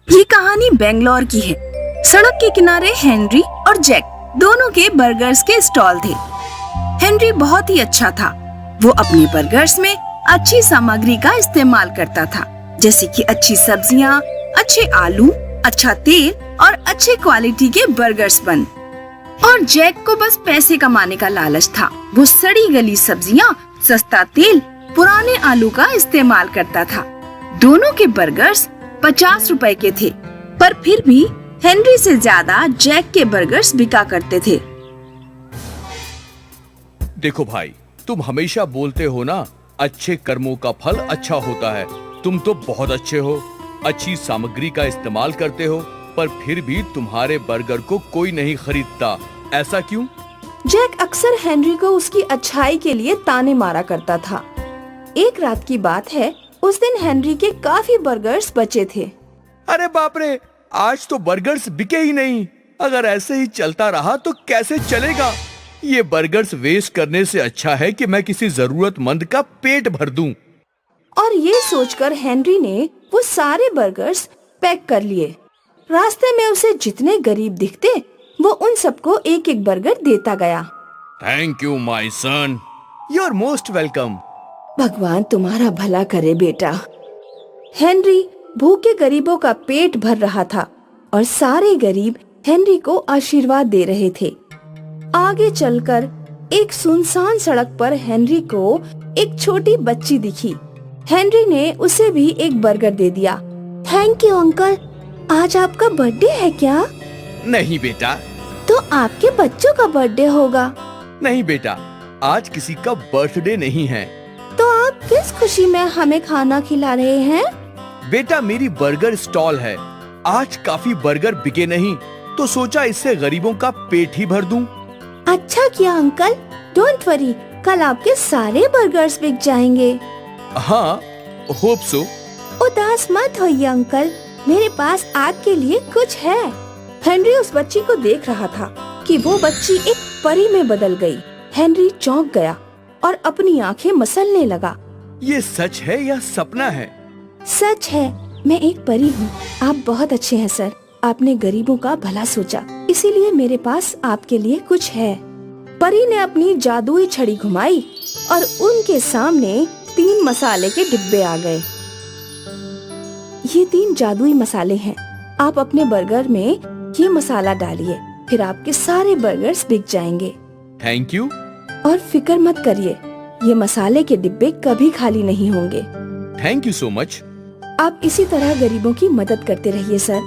ये कहानी बेंगलोर की है। सड़क के किनारे हेनरी और जैक दोनों के बर्गर्स के स्टॉल थे। हेनरी बहुत ही अच्छा था। वो अपने बर्गर्स में अच्छी सामग्री का इस्तेमाल करता था, जैसे कि अच्छी सब्जियां, अच्छे आलू, अच्छा तेल और अच्छे क्वालिटी के बर्गर्स बन। और जैक को बस पैसे कमाने का लालच था। वो सड़ी गली सब्जियां, सस्ता तेल, पुराने आलू का इस्तेमाल करता था। दोनों के बर्गर्स 50 रुपए के थे, पर फिर भी हेनरी से ज्यादा जैक के बर्गर्स बिका करते थे। देखो भाई, तुम हमेशा बोलते हो ना, अच्छे कर्मों का फल अच्छा होता है। तुम तो बहुत अच्छे हो, अच्छी सामग्री का इस्तेमाल करते हो, पर फिर भी तुम्हारे बर्गर को कोई नहीं खरीदता। ऐसा क्यों? जैक अक्सर हेनरी को उसकी अच्छाई के लिए ताने मारा करता था। एक रात की बात है, उस दिन हेनरी के काफी बर्गर्स बचे थे। अरे बाप रे, आज तो बर्गर्स बिके ही नहीं। अगर ऐसे ही चलता रहा तो कैसे चलेगा? ये बर्गर्स वेस्ट करने से अच्छा है कि मैं किसी जरूरतमंद का पेट भर दूं। और ये सोचकर हेनरी ने वो सारे बर्गर्स पैक कर लिए। रास्ते में उसे जितने गरीब दिखते, वो उन सबको एक एक बर्गर देता गया। Thank you my son, you are most welcome. भगवान तुम्हारा भला करे बेटा। हेनरी भूखे गरीबों का पेट भर रहा था और सारे गरीब हेनरी को आशीर्वाद दे रहे थे। आगे चलकर एक सुनसान सड़क पर हेनरी को एक छोटी बच्ची दिखी। हेनरी ने उसे भी एक बर्गर दे दिया। थैंक यू अंकल, आज आपका बर्थडे है क्या? नहीं बेटा। तो आपके बच्चों का बर्थडे होगा। नहीं बेटा, आज किसी का बर्थडे नहीं है। तो आप किस खुशी में हमें खाना खिला रहे हैं? बेटा, मेरी बर्गर स्टॉल है। आज काफी बर्गर बिके नहीं, तो सोचा इससे गरीबों का पेट ही भर दूं। अच्छा किया अंकल, डोंट वरी, कल आपके सारे बर्गर्स बिक जाएंगे। हाँ, होप सो। उदास मत होइए अंकल, मेरे पास आपके लिए कुछ है। हेनरी उस बच्ची को देख रहा था कि वो बच्ची एक परी में बदल गई। हेनरी चौंक गया और अपनी आंखें मसलने लगा। ये सच है या सपना है? सच है, मैं एक परी हूँ। आप बहुत अच्छे हैं सर। आपने गरीबों का भला सोचा, इसीलिए मेरे पास आपके लिए कुछ है। परी ने अपनी जादुई छड़ी घुमाई और उनके सामने 3 मसाले के डिब्बे आ गए। ये 3 जादुई मसाले हैं। आप अपने बर्गर में ये मसाला डालिए, फिर आपके सारे बर्गर्स बिक जाएंगे। Thank you. और फिक्र मत करिए, ये मसाले के डिब्बे कभी खाली नहीं होंगे। Thank you so much. आप इसी तरह गरीबों की मदद करते रहिए सर।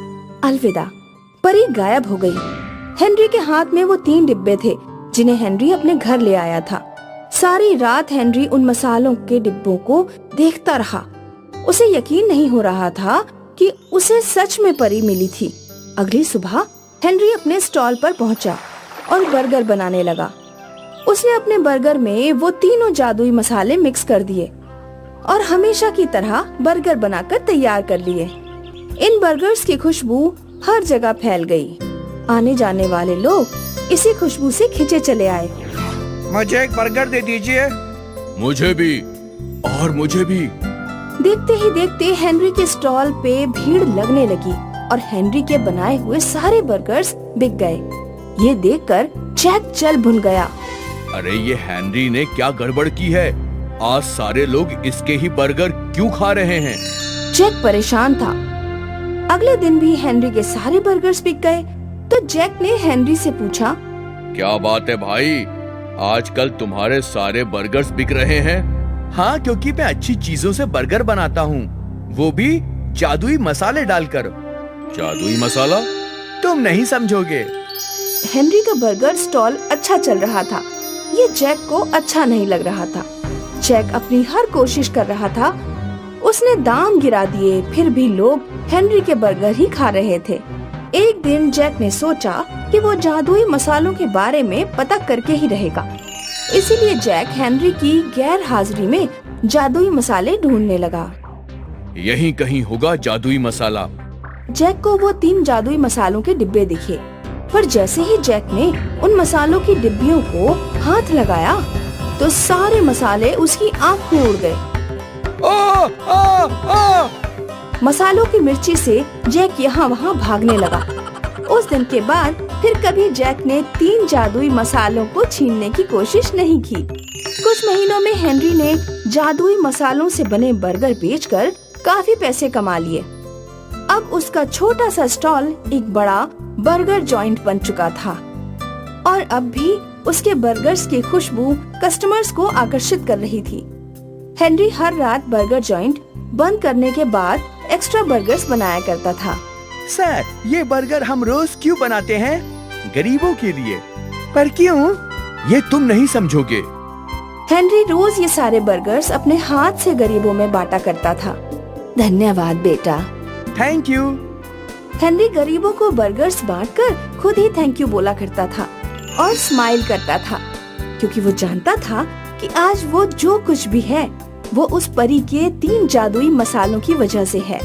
अलविदा। परी गायब हो गई। हेनरी के हाथ में वो 3 डिब्बे थे जिन्हें हेनरी अपने घर ले आया था। सारी रात हेनरी उन मसालों के डिब्बों को देखता रहा। उसे यकीन नहीं हो रहा था कि उसे सच में परी मिली थी। अगली सुबह हेनरी अपने स्टॉल पर पहुंचा और बर्गर बनाने लगा। उसने अपने बर्गर में वो तीनों जादुई मसाले मिक्स कर दिए और हमेशा की तरह बर्गर बनाकर तैयार कर लिए। इन बर्गर्स की खुशबू हर जगह फैल गई। आने जाने वाले लोग इसी खुशबू से खिंचे चले आए। मुझे एक बर्गर दे दीजिए। मुझे भी, और मुझे भी। देखते ही देखते हेनरी के स्टॉल पे भीड़ लगने लगी और हेनरी के बनाए हुए सारे बर्गर्स बिक गए। ये देखकर जैक जल भुन गया। अरे ये हेनरी ने क्या गड़बड़ की है? आज सारे लोग इसके ही बर्गर क्यों खा रहे हैं? जैक परेशान था। अगले दिन भी हेनरी के सारे बर्गर्स बिक गए। तो जैक ने हेनरी से पूछा, क्या बात है भाई, आजकल तुम्हारे सारे बर्गर्स बिक रहे हैं? हाँ, क्योंकि मैं अच्छी चीजों से बर्गर बनाता हूँ, वो भी जादुई मसाले डालकर। जादुई मसाला? तुम नहीं समझोगे। हेनरी का बर्गर स्टॉल अच्छा चल रहा था, ये जैक को अच्छा नहीं लग रहा था। जैक अपनी हर कोशिश कर रहा था। उसने दाम गिरा दिए, फिर भी लोग हेनरी के बर्गर ही खा रहे थे। एक दिन जैक ने सोचा कि वो जादुई मसालों के बारे में पता करके ही रहेगा। इसीलिए जैक हेनरी की गैर हाजिरी में जादुई मसाले ढूंढने लगा। यहीं कहीं होगा जादुई मसाला। जैक को वो 3 जादुई मसालों के डिब्बे दिखे, पर जैसे ही जैक ने उन मसालों की डिब्बियों को हाथ लगाया तो सारे मसाले उसकी आंख में उड़ गए। मसालों की मिर्ची से जैक यहाँ वहाँ भागने लगा। उस दिन के बाद फिर कभी जैक ने 3 जादुई मसालों को छीनने की कोशिश नहीं की। कुछ महीनों में हेनरी ने जादुई मसालों से बने बर्गर बेचकर काफी पैसे कमा लिए। अब उसका छोटा सा स्टॉल एक बड़ा बर्गर जॉइंट बन चुका था और अब भी उसके बर्गर्स की खुशबू कस्टमर्स को आकर्षित कर रही थी। हेनरी हर रात बर्गर जॉइंट बंद करने के बाद एक्स्ट्रा बर्गर्स बनाया करता था। सर, ये बर्गर हम रोज क्यों बनाते हैं? गरीबों के लिए। पर क्यों? ये तुम नहीं समझोगे। हेनरी रोज ये सारे बर्गर्स अपने हाथ से गरीबों में बांटा करता था। धन्यवाद बेटा। Thank you. हेनरी गरीबों को बर्गर्स बांटकर खुद ही थैंक यू बोला करता था और स्माइल करता था, क्योंकि वो जानता था कि आज वो जो कुछ भी है वो उस परी के 3 जादुई मसालों की वजह से है।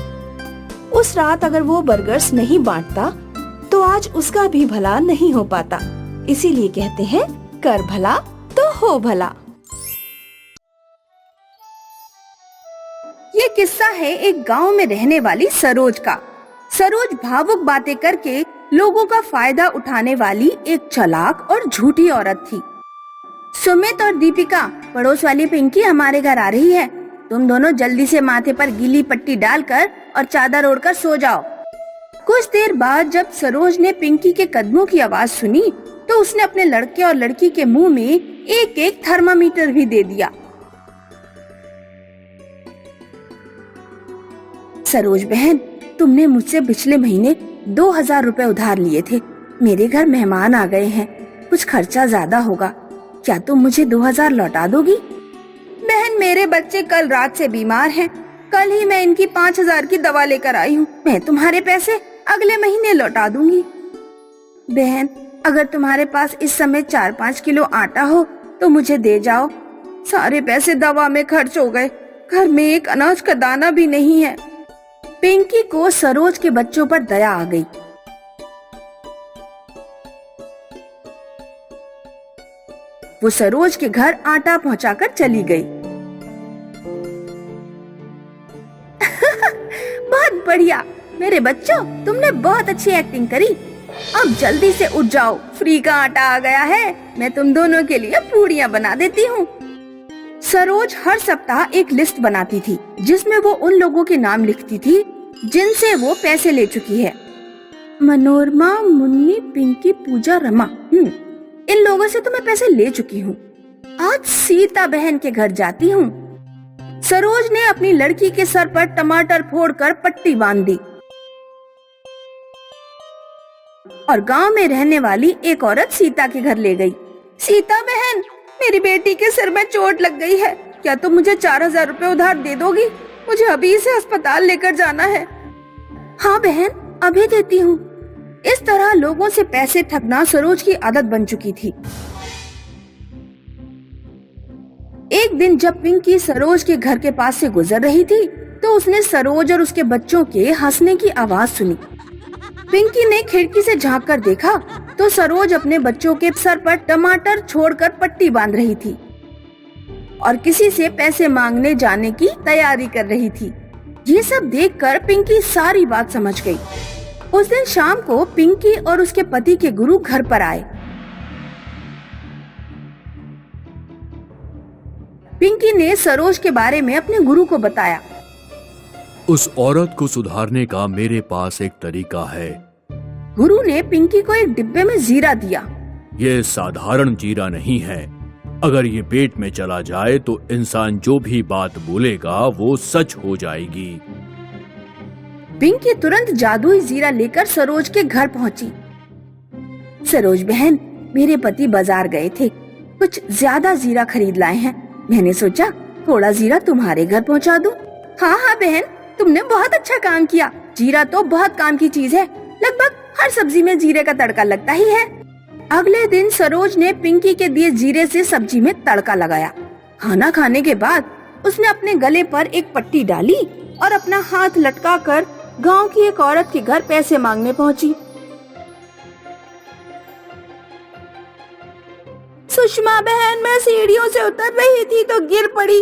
उस रात अगर वो बर्गर्स नहीं बांटता तो आज उसका भी भला नहीं हो पाता। इसीलिए कहते हैं, कर भला तो हो भला। ये किस्सा है एक गांव में रहने वाली सरोज का। सरोज भावुक बातें करके लोगों का फायदा उठाने वाली एक चालाक और झूठी औरत थी। सुमित और दीपिका, पड़ोस वाली पिंकी हमारे घर आ रही है। तुम दोनों जल्दी से माथे पर गीली पट्टी डालकर और चादर ओढ़कर सो जाओ। कुछ देर बाद जब सरोज ने पिंकी के कदमों की आवाज सुनी तो उसने अपने लड़के और लड़की के मुंह में एक एक थर्मामीटर भी दे दिया। सरोज बहन, तुमने मुझसे पिछले महीने 2000 रुपए उधार लिए थे। मेरे घर मेहमान आ गए हैं, कुछ खर्चा ज्यादा होगा। क्या तुम मुझे 2000 लौटा दोगी? बहन, मेरे बच्चे कल रात से बीमार हैं। कल ही मैं इनकी 5000 की दवा लेकर आई हूँ। मैं तुम्हारे पैसे अगले महीने लौटा दूंगी। बहन, अगर तुम्हारे पास इस समय 4-5 किलो आटा हो तो मुझे दे जाओ। सारे पैसे दवा में खर्च हो गए। घर में एक अनाज का दाना भी नहीं है। पिंकी को सरोज के बच्चों पर दया आ गई। वो सरोज के घर आटा पहुंचाकर चली गई। बहुत बढ़िया मेरे बच्चों, तुमने बहुत अच्छी एक्टिंग करी। अब जल्दी से उठ जाओ, फ्री का आटा आ गया है। मैं तुम दोनों के लिए पूड़ियाँ बना देती हूँ। सरोज हर सप्ताह एक लिस्ट बनाती थी जिसमें वो उन लोगों के नाम लिखती थी जिनसे वो पैसे ले चुकी है। मनोरमा, मुन्नी, पिंकी, पूजा, रमा। इन लोगों से तो मैं पैसे ले चुकी हूँ। आज सीता बहन के घर जाती हूँ। सरोज ने अपनी लड़की के सर पर टमाटर फोड़कर पट्टी बांध दी और गांव में रहने वाली एक औरत सीता के घर ले गई। सीता बहन, मेरी बेटी के सिर में चोट लग गई है। क्या तुम मुझे 4000 रुपए उधार दे दोगी? मुझे अभी इसे अस्पताल लेकर जाना है। हाँ बहन, अभी देती हूँ। इस तरह लोगों से पैसे ठगना सरोज की आदत बन चुकी थी। एक दिन जब पिंकी सरोज के घर के पास से गुजर रही थी तो उसने सरोज और उसके बच्चों के हंसने की आवाज सुनी। पिंकी ने खिड़की से झांक कर देखा तो सरोज अपने बच्चों के सर पर टमाटर छोड़कर पट्टी बांध रही थी और किसी से पैसे मांगने जाने की तैयारी कर रही थी। ये सब देखकर पिंकी सारी बात समझ गई। उस दिन शाम को पिंकी और उसके पति के गुरु घर पर आए। पिंकी ने सरोज के बारे में अपने गुरु को बताया। उस औरत को सुधारने का मेरे पास एक तरीका है। गुरु ने पिंकी को एक डिब्बे में जीरा दिया। ये साधारण जीरा नहीं है। अगर ये पेट में चला जाए तो इंसान जो भी बात बोलेगा वो सच हो जाएगी। पिंकी तुरंत जादुई जीरा लेकर सरोज के घर पहुंची। सरोज बहन, मेरे पति बाजार गए थे, कुछ ज्यादा जीरा खरीद लाए हैं। मैंने सोचा थोड़ा जीरा तुम्हारे घर पहुंचा दूं। हाँ हाँ बहन, तुमने बहुत अच्छा काम किया। जीरा तो बहुत काम की चीज है। लगभग हर सब्जी में जीरे का तड़का लगता ही है। अगले दिन सरोज ने पिंकी के दिए जीरे से सब्जी में तड़का लगाया। खाना खाने के बाद उसने अपने गले पर एक पट्टी डाली और अपना हाथ लटकाकर गांव की एक औरत के घर पैसे मांगने पहुंची। सुषमा बहन, मैं सीढ़ियों से उतर रही थी तो गिर पड़ी।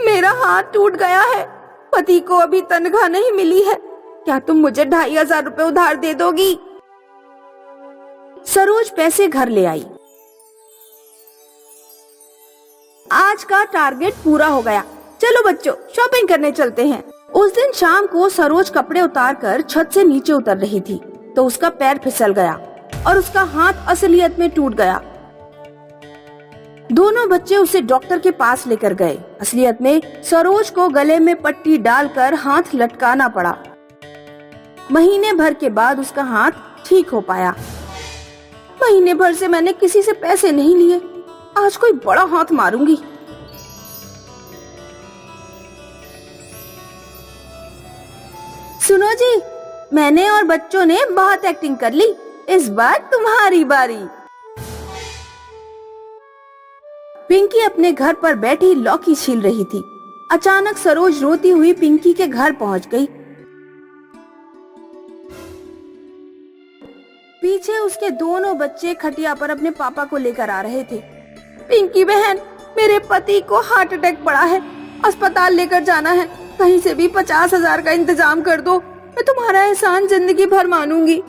मेरा हाथ टूट गया है। पति को अभी तनख्वाह नहीं मिली है, क्या तुम मुझे 2500 रुपए उधार दे दोगी? सरोज पैसे घर ले आई। आज का टारगेट पूरा हो गया, चलो बच्चों शॉपिंग करने चलते हैं। उस दिन शाम को सरोज कपड़े उतारकर छत से नीचे उतर रही थी तो उसका पैर फिसल गया और उसका हाथ असलियत में टूट गया। दोनों बच्चे उसे डॉक्टर के पास लेकर गए। असलियत में सरोज को गले में पट्टी डालकर हाथ लटकाना पड़ा। महीने भर के बाद उसका हाथ ठीक हो पाया। महीने भर से मैंने किसी से पैसे नहीं लिए, आज कोई बड़ा हाथ मारूंगी। सुनो जी, मैंने और बच्चों ने बहुत एक्टिंग कर ली, इस बार तुम्हारी बारी। पिंकी अपने घर पर बैठी लौकी छील रही थी। अचानक सरोज रोती हुई पिंकी के घर पहुंच गई। पीछे उसके दोनों बच्चे खटिया पर अपने पापा को लेकर आ रहे थे। पिंकी बहन, मेरे पति को हार्ट अटैक पड़ा है, अस्पताल लेकर जाना है, कहीं से भी 50,000 का इंतजाम कर दो, मैं तुम्हारा एहसान जिंदगी भर मानूंगी।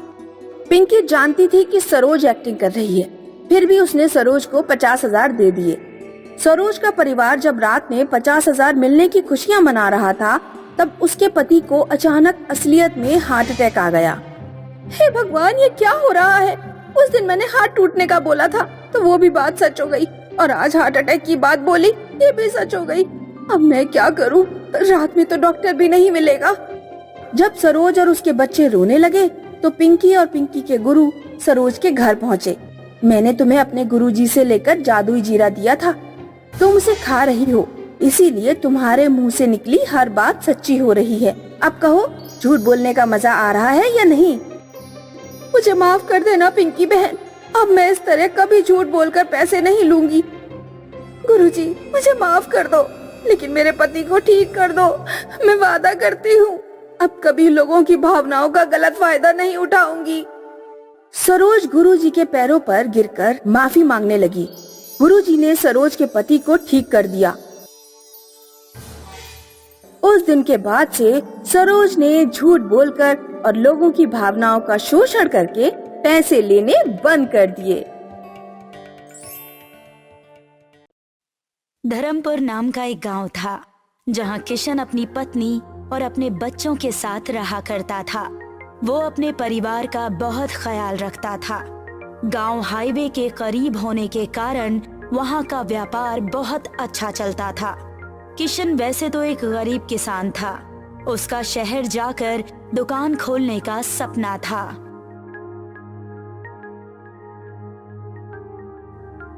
पिंकी जानती थी कि सरोज एक्टिंग कर रही है, फिर भी उसने सरोज को 50,000 दे दिए। सरोज का परिवार जब रात में 50,000 मिलने की खुशियां मना रहा था, तब उसके पति को अचानक असलियत में हार्ट अटैक आ गया। हे भगवान, ये क्या हो रहा है? उस दिन मैंने हाथ टूटने का बोला था तो वो भी बात सच हो गई, और आज हार्ट अटैक की बात बोली, ये भी सच हो गई। अब मैं क्या करूं? रात में तो डॉक्टर भी नहीं मिलेगा। जब सरोज और उसके बच्चे रोने लगे तो पिंकी और पिंकी के गुरु सरोज के घर पहुँचे। मैंने तुम्हें अपने गुरुजी से लेकर जादुई जीरा दिया था, तुम उसे खा रही हो, इसीलिए तुम्हारे मुंह से निकली हर बात सच्ची हो रही है। अब कहो, झूठ बोलने का मजा आ रहा है या नहीं? मुझे माफ कर देना पिंकी बहन, अब मैं इस तरह कभी झूठ बोलकर पैसे नहीं लूंगी। गुरुजी, मुझे माफ कर दो, लेकिन मेरे पति को ठीक कर दो, मैं वादा करती हूँ अब कभी लोगों की भावनाओं का गलत फायदा नहीं उठाऊंगी। सरोज गुरुजी के पैरों पर गिरकर माफी मांगने लगी। गुरुजी ने सरोज के पति को ठीक कर दिया। उस दिन के बाद से सरोज ने झूठ बोलकर और लोगों की भावनाओं का शोषण करके पैसे लेने बंद कर दिए। धर्मपुर नाम का एक गांव था, जहां किशन अपनी पत्नी और अपने बच्चों के साथ रहा करता था। वो अपने परिवार का बहुत ख्याल रखता था। गांव हाईवे के करीब होने के कारण वहां का व्यापार बहुत अच्छा चलता था। किशन वैसे तो एक गरीब किसान था, उसका शहर जाकर दुकान खोलने का सपना था।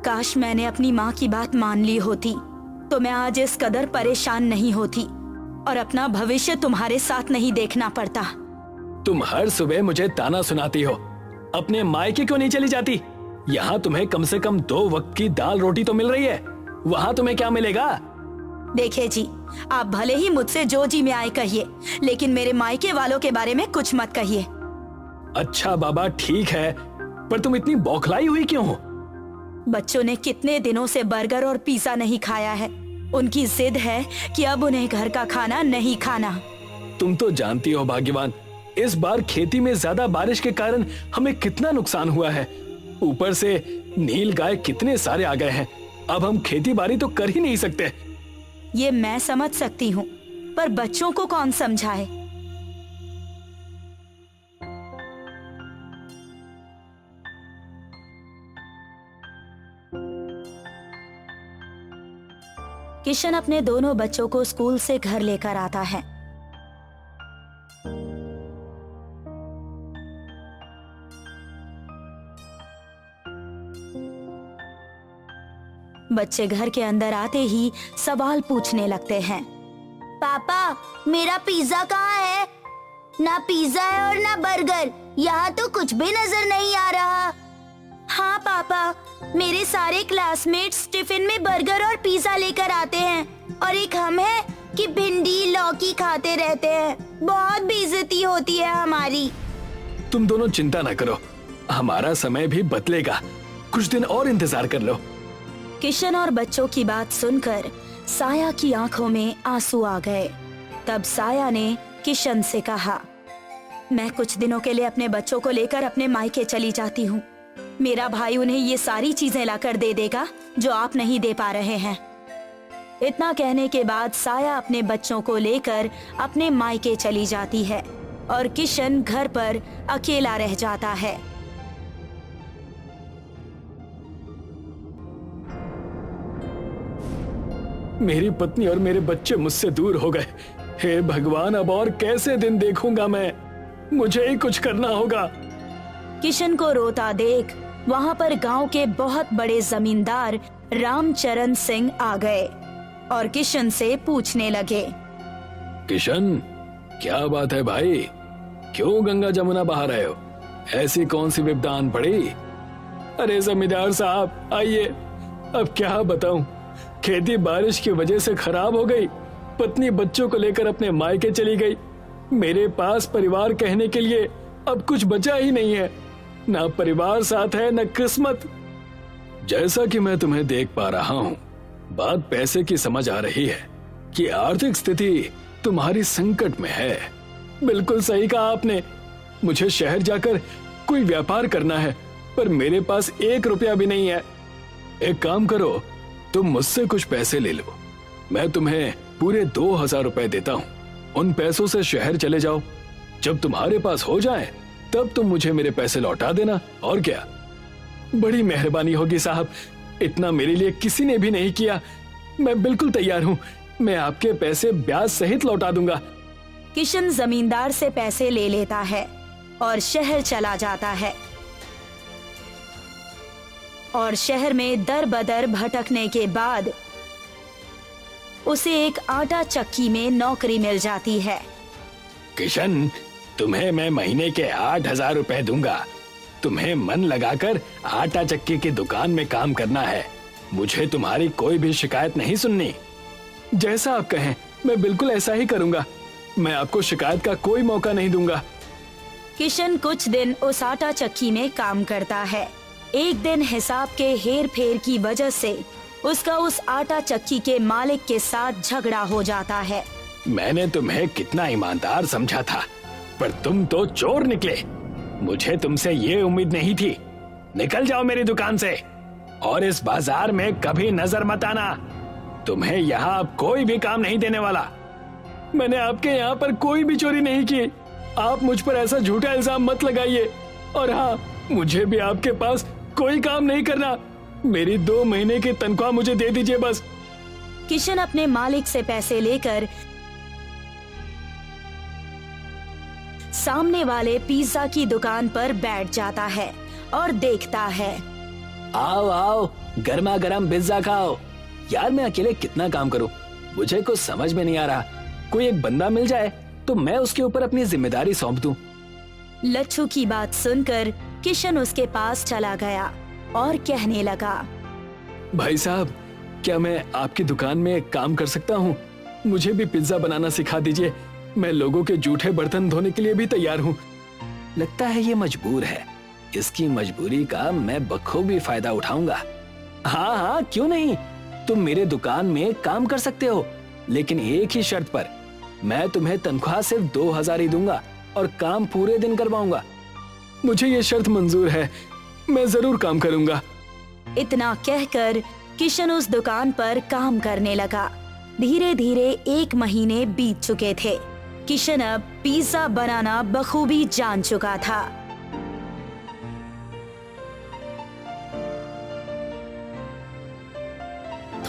काश मैंने अपनी माँ की बात मान ली होती तो मैं आज इस कदर परेशान नहीं होती और अपना भविष्य तुम्हारे साथ नहीं देखना पड़ता। तुम हर सुबह मुझे ताना सुनाती हो, अपने मायके क्यों नहीं चली जाती? यहाँ तुम्हें कम से कम 2 वक्त की दाल रोटी तो मिल रही है, वहाँ तुम्हें क्या मिलेगा? देखिए जी, आप भले ही मुझसे जो जी में आए कहिए, लेकिन मेरे मायके वालों के बारे में कुछ मत कहिए। अच्छा बाबा ठीक है, पर तुम इतनी बौखलाई हुई क्यों हो? बच्चों ने कितने दिनों से बर्गर और पिज्जा नहीं खाया है, उनकी जिद है कि अब उन्हें घर का खाना नहीं खाना। तुम तो जानती हो भाग्यवान, इस बार खेती में ज्यादा बारिश के कारण हमें कितना नुकसान हुआ है। ऊपर से नील गाय कितने सारे आ गए हैं, अब हम खेती बाड़ी तो कर ही नहीं सकते। ये मैं समझ सकती हूँ, पर बच्चों को कौन समझाए? किशन अपने दोनों बच्चों को स्कूल से घर लेकर आता है। बच्चे घर के अंदर आते ही सवाल पूछने लगते हैं। पापा, मेरा पिज्जा कहाँ है? ना पिज्जा है और ना बर्गर, यहाँ तो कुछ भी नजर नहीं आ रहा। हाँ पापा, मेरे सारे क्लासमेट्स टिफिन में बर्गर और पिज्जा लेकर आते हैं और एक हम है कि भिंडी लौकी खाते रहते हैं। बहुत बेइज्जती होती है हमारी। तुम दोनों चिंता न करो, हमारा समय भी बदलेगा, कुछ दिन और इंतजार कर लो। किशन और बच्चों की बात सुनकर साया की आंखों में आंसू आ गए। तब साया ने किशन से कहा, मैं कुछ दिनों के लिए अपने बच्चों को लेकर अपने मायके चली जाती हूँ। मेरा भाई उन्हें ये सारी चीजें लाकर दे देगा जो आप नहीं दे पा रहे हैं। इतना कहने के बाद साया अपने बच्चों को लेकर अपने मायके चली जाती है और किशन घर पर अकेला रह जाता है। मेरी पत्नी और मेरे बच्चे मुझसे दूर हो गए। हे भगवान, अब और कैसे दिन देखूंगा मैं? मुझे ही कुछ करना होगा। किशन को रोता देख वहाँ पर गांव के बहुत बड़े जमींदार रामचरण सिंह आ गए और किशन से पूछने लगे, किशन, क्या बात है भाई? क्यों गंगा जमुना बहा रहे हो? ऐसी कौन सी विपदा आन पड़ी? अरे जमींदार साहब आइए, अब क्या बताऊं, खेती बारिश की वजह से खराब हो गई। पत्नी बच्चों को लेकर अपने मायके चली गई। मेरे पास परिवार कहने के लिए अब कुछ बचा ही नहीं है। ना परिवार साथ है, न किस्मत। जैसा कि मैं तुम्हें देख पा रहा हूँ, बात पैसे की समझ आ रही है कि आर्थिक स्थिति तुम्हारी संकट में है। बिल्कुल सही कहा आपने। मुझे शहर जाकर कोई व्यापार करना है, पर मेरे पास 1 रुपया भी नहीं है। एक काम करो, तुम मुझसे कुछ पैसे ले लो। मैं तुम्हें पूरे 2000 रुपए देता हूँ। उन पैसों से शहर चले जाओ। जब तुम्हारे पास हो जाए तब तुम मुझे मेरे पैसे लौटा देना। और क्या? बड़ी मेहरबानी होगी साहब, इतना मेरे लिए किसी ने भी नहीं किया। मैं बिल्कुल तैयार हूँ। मैं आपके पैसे ब्याज सहित लौटा दूंगा। किशन जमींदार से पैसे ले लेता है और शहर चला जाता है और शहर में दर बदर भटकने के बाद उसे एक आटा चक्की में नौकरी मिल जाती है। किशन, तुम्हें मैं महीने के 8000 रुपए दूंगा। तुम्हें मन लगाकर आटा चक्की की दुकान में काम करना है। मुझे तुम्हारी कोई भी शिकायत नहीं सुननी। जैसा आप कहें, मैं बिल्कुल ऐसा ही करूंगा। मैं आपको शिकायत का कोई मौका नहीं दूंगा। किशन कुछ दिन उस आटा चक्की में काम करता है। एक दिन हिसाब के हेर फेर की वजह से उसका उस आटा चक्की के मालिक के साथ झगड़ा हो जाता है। मैंने तुम्हें कितना ईमानदार समझा था, पर तुम तो चोर निकले। मुझे तुमसे ये उम्मीद नहीं थी। निकल जाओ मेरी दुकान से और इस बाजार में कभी नजर मत आना। तुम्हें यहाँ अब कोई भी काम नहीं देने वाला। मैंने आपके यहाँ पर कोई भी चोरी नहीं की। आप मुझ पर ऐसा झूठा इल्जाम मत लगाइए। और हाँ, मुझे भी आपके पास कोई काम नहीं करना। मेरी 2 महीने की तनख्वाह मुझे दे दीजिए बस। किशन अपने मालिक से पैसे लेकर सामने वाले पिज्जा की दुकान पर बैठ जाता है और देखता है। आओ आओ, गर्मा गर्म पिज्जा खाओ। यार, मैं अकेले कितना काम करूं? मुझे कुछ समझ में नहीं आ रहा। कोई एक बंदा मिल जाए तो मैं उसके ऊपर अपनी जिम्मेदारी सौंप दूं। लच्छू की बात सुनकर किशन उसके पास चला गया और कहने लगा, भाई साहब, क्या मैं आपकी दुकान में काम कर सकता हूँ? मुझे भी पिज्जा बनाना सिखा दीजिए। मैं लोगों के जूठे बर्तन धोने के लिए भी तैयार हूँ। लगता है ये मजबूर है। इसकी मजबूरी का मैं बखूबी फायदा उठाऊंगा। हाँ हाँ, क्यों नहीं। तुम मेरे दुकान में काम कर सकते हो, लेकिन एक ही शर्त पर। मैं तुम्हें तनख्वाह सिर्फ 2000 ही दूंगा और काम पूरे दिन करवाऊंगा। मुझे ये शर्त मंजूर है। मैं जरूर काम करूंगा। इतना कहकर किशन उस दुकान पर काम करने लगा। धीरे धीरे 1 महीने बीत चुके थे। किशन अब पिज्जा बनाना बखूबी जान चुका था।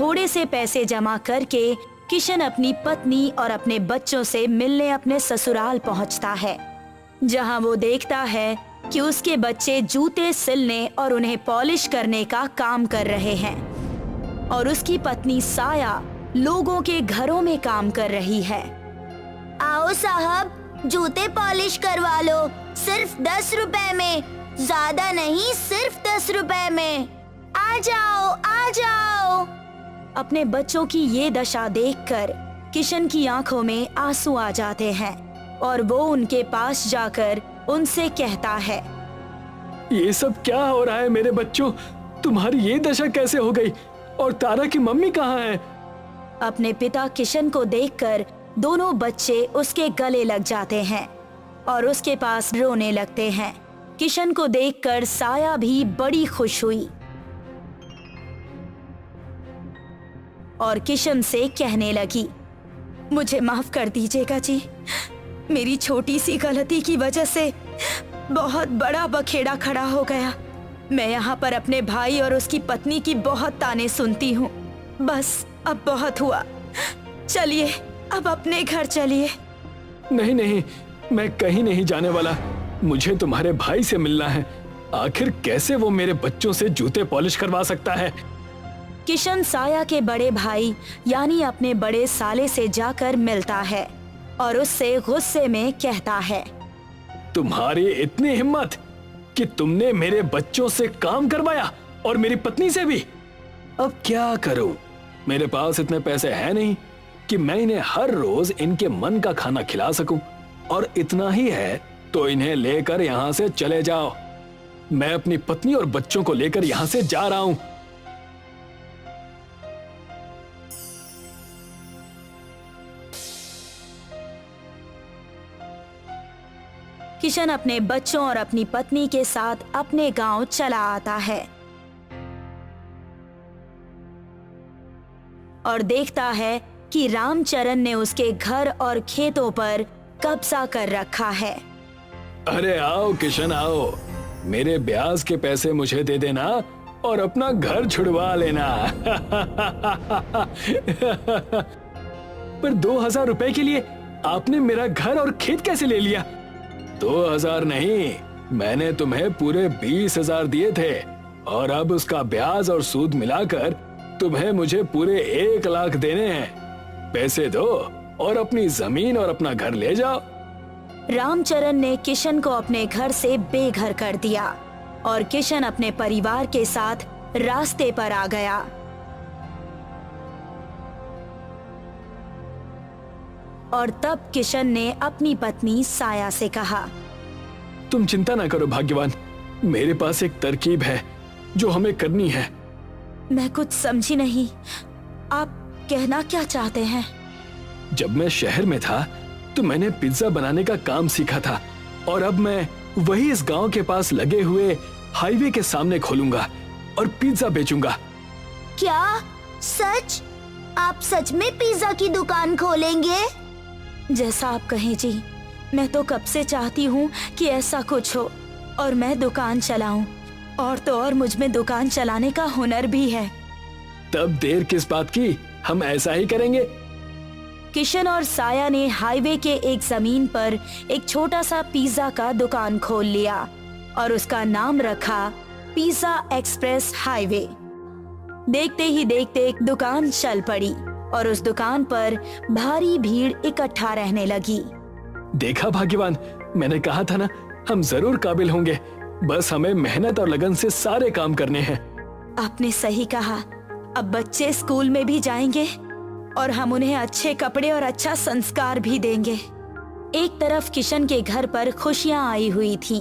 थोड़े से पैसे जमा करके किशन अपनी पत्नी और अपने बच्चों से मिलने अपने ससुराल पहुंचता है, जहां वो देखता है कि उसके बच्चे जूते सिलने और उन्हें पॉलिश करने का काम कर रहे हैं और उसकी पत्नी साया लोगों के घरों में काम कर रही है। आओ साहब, जूते पॉलिश करवा लो, सिर्फ 10 रुपए में। ज्यादा नहीं, सिर्फ 10 रुपए में। आ जाओ, आ जाओ। अपने बच्चों की ये दशा देखकर किशन की आंखों में आंसू आ जाते हैं और वो उनके पास जाकर उनसे कहता है, ये सब क्या हो रहा है मेरे बच्चों? तुम्हारी ये दशा कैसे हो गई? और तारा की मम्मी कहाँ है? अपने पिता किशन को देखकर दोनों बच्चे उसके गले लग जाते हैं और उसके पास रोने लगते हैं। किशन को देखकर साया भी बड़ी खुश हुई और किशन से कहने लगी, मुझे माफ कर दीजिएगा जी, मेरी छोटी सी गलती की वजह से बहुत बड़ा बखेड़ा खड़ा हो गया। मैं यहाँ पर अपने भाई और उसकी पत्नी की बहुत ताने सुनती हूँ। बस अब बहुत हुआ, चलिए अब अपने घर चलिए। नहीं नहीं, मैं कहीं नहीं जाने वाला। मुझे तुम्हारे भाई से मिलना है। आखिर कैसे वो मेरे बच्चों से जूते पॉलिश करवा सकता है? किशन साया के बड़े भाई यानी अपने बड़े साले से जाकर मिलता है और उससे गुस्से में कहता है, तुम्हारी इतनी हिम्मत कि तुमने मेरे बच्चों से काम करवाया और मेरी पत्नी से भी। अब क्या करूं? मेरे पास इतने पैसे हैं नहीं कि मैं इन्हें हर रोज इनके मन का खाना खिला सकूं, और इतना ही है तो इन्हें लेकर यहाँ से चले जाओ। मैं अपनी पत्नी और बच्चों को लेकर यहाँ से जा रहा हूं। किशन अपने बच्चों और अपनी पत्नी के साथ अपने गांव चला आता है और देखता है कि रामचरण ने उसके घर और खेतों पर कब्जा कर रखा है। अरे आओ किशन आओ, मेरे ब्याज के पैसे मुझे दे देना और अपना घर छुड़वा लेना। पर 2000 रुपए के लिए आपने मेरा घर और खेत कैसे ले लिया? 2000 नहीं, मैंने तुम्हें पूरे 20,000 दिए थे और अब उसका ब्याज और सूद मिलाकर तुम्हें मुझे पूरे 1 लाख देने हैं। पैसे दो और अपनी जमीन और अपना घर ले जाओ। रामचरण ने किशन को अपने घर से बेघर कर दिया और किशन अपने परिवार के साथ रास्ते पर आ गया। और तब किशन ने अपनी पत्नी साया से कहा, तुम चिंता ना करो भाग्यवान, मेरे पास एक तरकीब है जो हमें करनी है। मैं कुछ समझी नहीं, आप कहना क्या चाहते हैं? जब मैं शहर में था तो मैंने पिज्जा बनाने का काम सीखा था और अब मैं वही इस गांव के पास लगे हुए हाईवे के सामने खोलूंगा और पिज्जा बेचूंगा। क्या सच? आप सच में पिज्जा की दुकान खोलेंगे? जैसा आप कहें जी, मैं तो कब से चाहती हूँ कि ऐसा कुछ हो और मैं दुकान चलाऊं, और तो और मुझ में दुकान चलाने का हुनर भी है। तब देर किस बात की, हम ऐसा ही करेंगे। किशन और साया ने हाईवे के एक जमीन पर एक छोटा सा पिज्जा का दुकान खोल लिया और उसका नाम रखा पिज्जा एक्सप्रेस हाईवे। देखते ही देखते दुकान चल पड़ी और उस दुकान पर भारी भीड़ इकट्ठा रहने लगी। देखा भाग्यवान, मैंने कहा था ना, हम जरूर काबिल होंगे। बस हमें मेहनत और लगन से सारे काम करने हैं। आपने सही कहा। अब बच्चे स्कूल में भी जाएंगे और हम उन्हें अच्छे कपड़े और अच्छा संस्कार भी देंगे। एक तरफ किशन के घर पर खुशियां आई हुई थीं,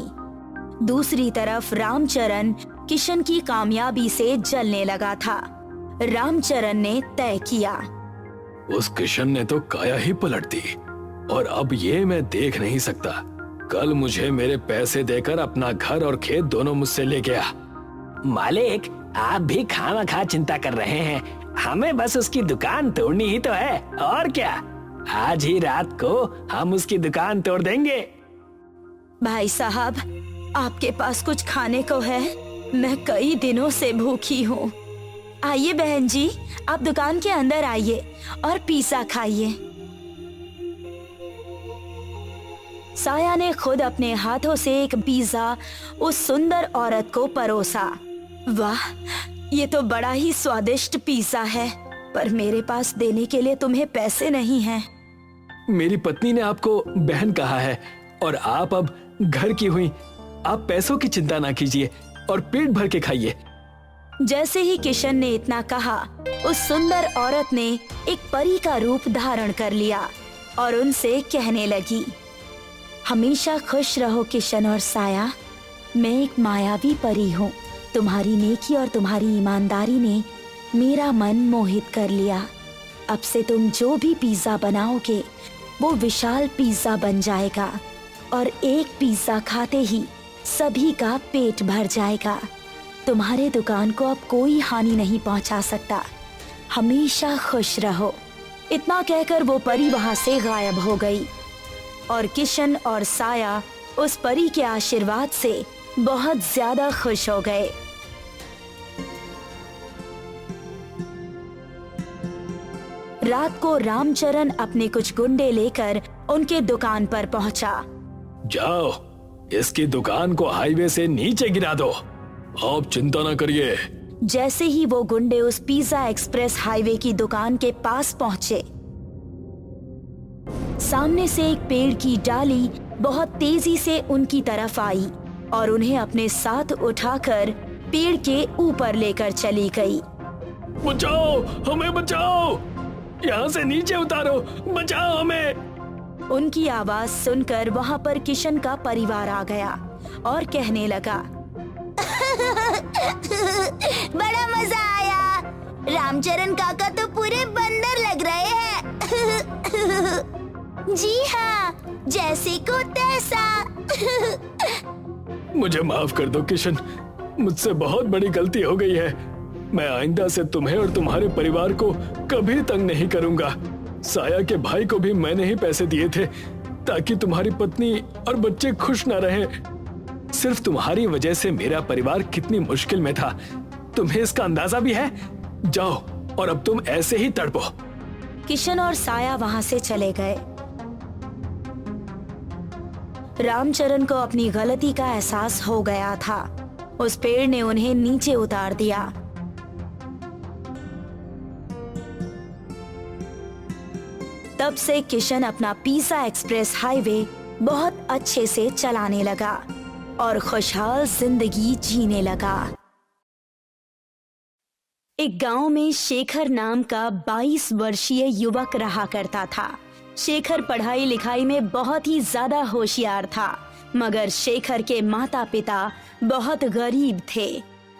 दूसरी तरफ रामचरण किशन की कामयाबी से जलने लगा था। रामचरण ने तय किया, उस किशन ने तो काया ही पलट दी और अब ये मैं देख नहीं सकता। कल मुझे मेरे पैसे देकर अपना घर और खेत दोनों मुझसे ले गया। मालिक, आप भी खामखा चिंता कर रहे हैं, हमें बस उसकी दुकान तोड़नी ही तो है, और क्या। आज ही रात को हम उसकी दुकान तोड़ देंगे। भाई साहब, आपके पास कुछ खाने को है? मैं कई दिनों से भूखी हूँ। आइए बहन जी, आप दुकान के अंदर आइए और पिज्जा खाइए। साया ने खुद अपने हाथों से एक पिज्जा उस सुंदर औरत को परोसा। वाह, ये तो बड़ा ही स्वादिष्ट पिज्जा है, पर मेरे पास देने के लिए तुम्हें पैसे नहीं हैं। मेरी पत्नी ने आपको बहन कहा है और आप अब घर की हुई। आप पैसों की चिंता ना कीजिए और पेट भर के खाइए। जैसे ही किशन ने इतना कहा, उस सुंदर औरत ने एक परी का रूप धारण कर लिया और उनसे कहने लगी, हमेशा खुश रहो किशन और साया। मैं एक मायावी परी हूँ। तुम्हारी नेकी और तुम्हारी ईमानदारी ने मेरा मन मोहित कर लिया। अब से तुम जो भी पिज्जा बनाओगे वो विशाल पिज्जा बन जाएगा और एक पिज्जा खाते ही सभी का पेट भर जाएगा। तुम्हारे दुकान को अब कोई हानि नहीं पहुंचा सकता। हमेशा खुश रहो। इतना कहकर वो परी वहां से गायब हो गई और किशन और साया उस परी के आशीर्वाद से बहुत ज्यादा खुश हो गए। रात को रामचरण अपने कुछ गुंडे लेकर उनके दुकान पर पहुंचा। जाओ, इसकी दुकान को हाईवे से नीचे गिरा दो। आप चिंता न करिए। जैसे ही वो गुंडे उस पिज्जा एक्सप्रेस हाईवे की दुकान के पास पहुंचे, सामने से एक पेड़ की डाली बहुत तेजी से उनकी तरफ आई और उन्हें अपने साथ उठाकर पेड़ के ऊपर लेकर चली गई। बचाओ, हमें बचाओ, यहाँ से नीचे उतारो, बचाओ हमें। उनकी आवाज सुनकर वहाँ पर किशन का परिवार आ गया और कहने लगा, बड़ा मजा आया। रामचरण काका तो पूरे बंदर लग रहे हैं। जी हाँ, जैसे को तैसा। मुझे माफ कर दो किशन, मुझसे बहुत बड़ी गलती हो गई है। मैं आइंदा से तुम्हें और तुम्हारे परिवार को कभी तंग नहीं करूंगा। साया के भाई को भी मैंने ही पैसे दिए थे ताकि तुम्हारी पत्नी और बच्चे खुश न रहें। सिर्फ तुम्हारी वजह से मेरा परिवार कितनी मुश्किल में था, तुम्हें इसका अंदाजा भी है? जाओ और अब तुम ऐसे ही तड़पो। किशन और साया वहां से चले गए। रामचरण को अपनी गलती का एहसास हो गया था। उस पेड़ ने उन्हें नीचे उतार दिया। तब से किशन अपना पिज्जा एक्सप्रेस हाईवे बहुत अच्छे से चलाने लगा और खुशहाल जिंदगी जीने लगा। एक गांव में शेखर नाम का 22 वर्षीय युवक रहा करता था। शेखर पढ़ाई लिखाई में बहुत ही ज्यादा होशियार था, मगर शेखर के माता पिता बहुत गरीब थे।